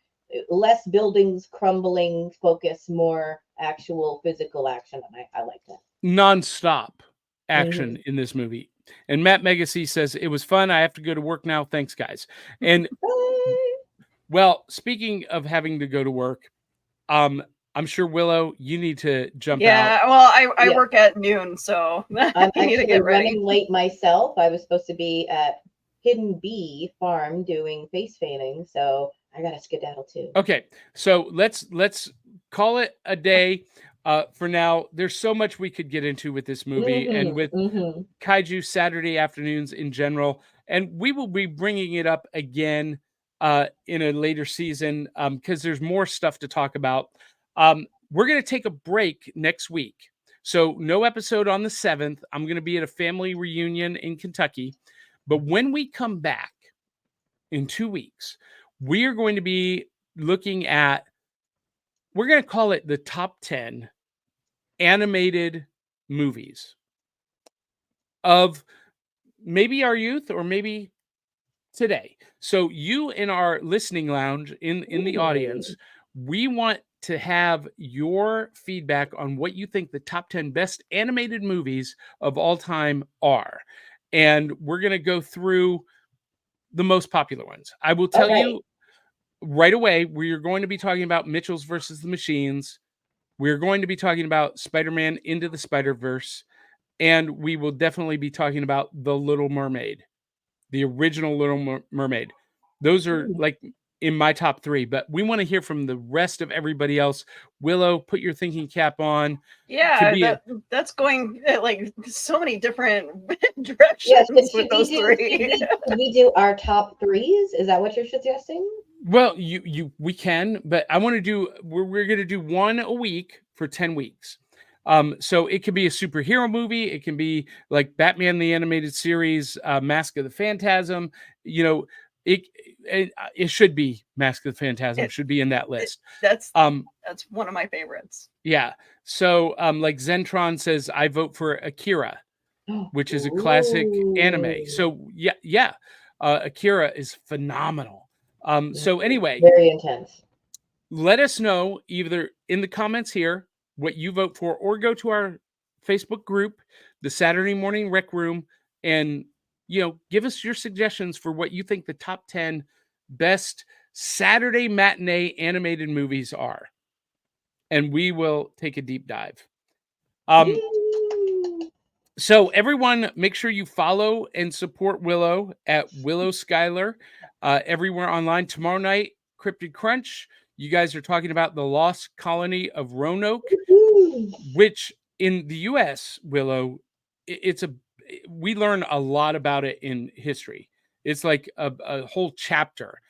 less buildings crumbling, focus more actual physical action, and I like that. Non-stop Mm-hmm. action in this movie. And Matt Megacy says it was fun. I have to go to work now. Thanks, guys. And Bye. well, speaking of having to go to work, I'm sure Willow, you need to jump out. Yeah, well, I Yeah. work at noon, so I'm I need to actually get ready. running late myself. I was supposed to be at Hidden Bee Farm doing face painting, so I gotta skedaddle too. Okay, so let's call it a day. For now, there's so much we could get into with this movie and with Kaiju Saturday afternoons in general, and we will be bringing it up again in a later season because there's more stuff to talk about. We're going to take a break next week, so no episode on the 7th. I'm going to be at a family reunion in Kentucky, but when we come back in 2 weeks, we are going to be looking at, we're going to call it the top 10 animated movies of maybe our youth or maybe today. So you in our listening lounge in the audience, we want to have your feedback on what you think the top 10 best animated movies of all time are. And we're going to go through the most popular ones. I will tell you right away, we're going to be talking about Mitchell's versus the Machines. We're going to be talking about Spider-Man Into the Spider-Verse. And we will definitely be talking about The Little Mermaid, the original Little Mermaid. Those are like in my top 3, but we want to hear from the rest of everybody else. Willow, put your thinking cap on. Yeah, that's going like so many different directions with those 3. Should we do our top 3s? Is that what you're suggesting? Well, we can, but I want to do, we're going to do one a week for 10 weeks. So it could be a superhero movie. It can be like Batman, the animated series, Mask of the Phantasm. You know, it should be Mask of the Phantasm. Should be in that list. That's one of my favorites. Yeah. So like Zentron says, I vote for Akira, which is a classic anime. So yeah. Akira is phenomenal. So anyway, very intense. Let us know either in the comments here what you vote for, or go to our Facebook group, the Saturday Morning Rec Room, and give us your suggestions for what you think the top 10 best Saturday matinee animated movies are, and we will take a deep dive. So everyone, make sure you follow and support Willow at Willow Skylar everywhere online. Tomorrow night, Cryptid Crunch. You guys are talking about the lost colony of Roanoke, which in the U.S., Willow, we learn a lot about it in history. It's like a whole chapter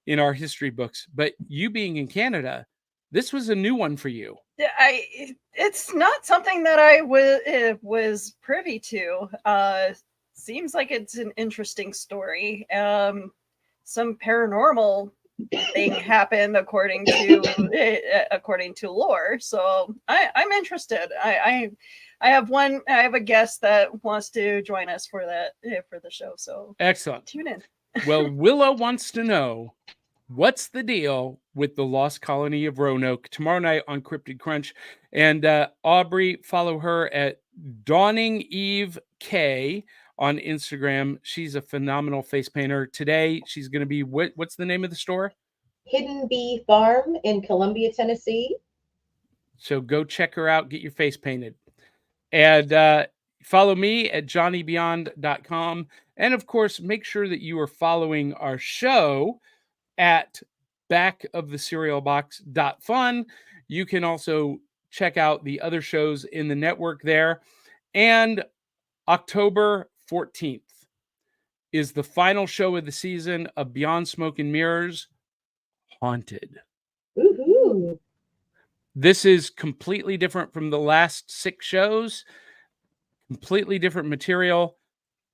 in our history books. But you being in Canada, this was a new one for you. It's not something that I was privy to. Seems like it's an interesting story. Some paranormal thing happened according to lore. So I'm interested. I have a guest that wants to join us for the show. So excellent. Tune in. Well, Willow wants to know, what's the deal with the lost colony of Roanoke tomorrow night on Cryptid Crunch? And Aubrey, follow her at Dawning Eve K on Instagram. She's a phenomenal face painter. Today, she's going to be, what's the name of the store? Hidden Bee Farm in Columbia, Tennessee. So go check her out, get your face painted. And follow me at johnnybeyond.com. And of course, make sure that you are following our show at backofthecerealbox.fun. You can also check out the other shows in the network there. And October 14th is the final show of the season of Beyond Smoke and Mirrors, Haunted. Woohoo! This is completely different from the last 6 shows, completely different material.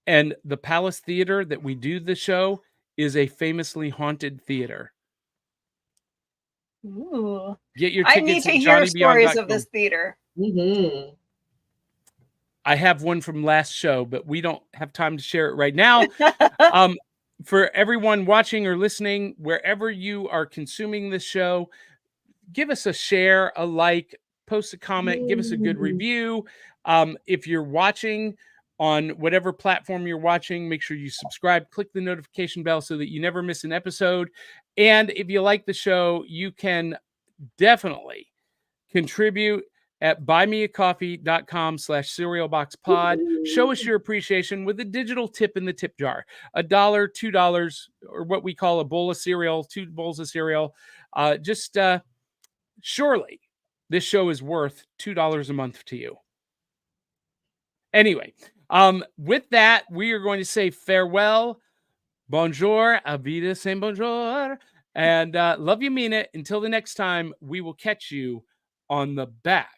And the Palace Theater that we do the show is a famously haunted theater. Ooh. Get your I tickets need to at hear stories of johnnybeyond.com. this theater. Mm-hmm. I have one from last show, but we don't have time to share it right now. For everyone watching or listening, wherever you are consuming this show, give us a share, a like, post a comment, give us a good review. If you're watching on whatever platform you're watching, make sure you subscribe, click the notification bell so that you never miss an episode. And if you like the show, you can definitely contribute at buymeacoffee.com/cerealboxpod. Show us your appreciation with a digital tip in the tip jar. $1, $2, or what we call a bowl of cereal, 2 bowls of cereal. Surely this show is worth $2 a month to you. Anyway, with that, we are going to say farewell. Bonjour, auf Wiedersehen, bonjour. And love you, mean it. Until the next time, we will catch you on the back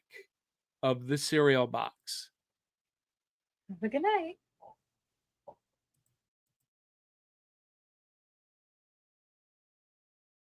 of the cereal box. Have a good night.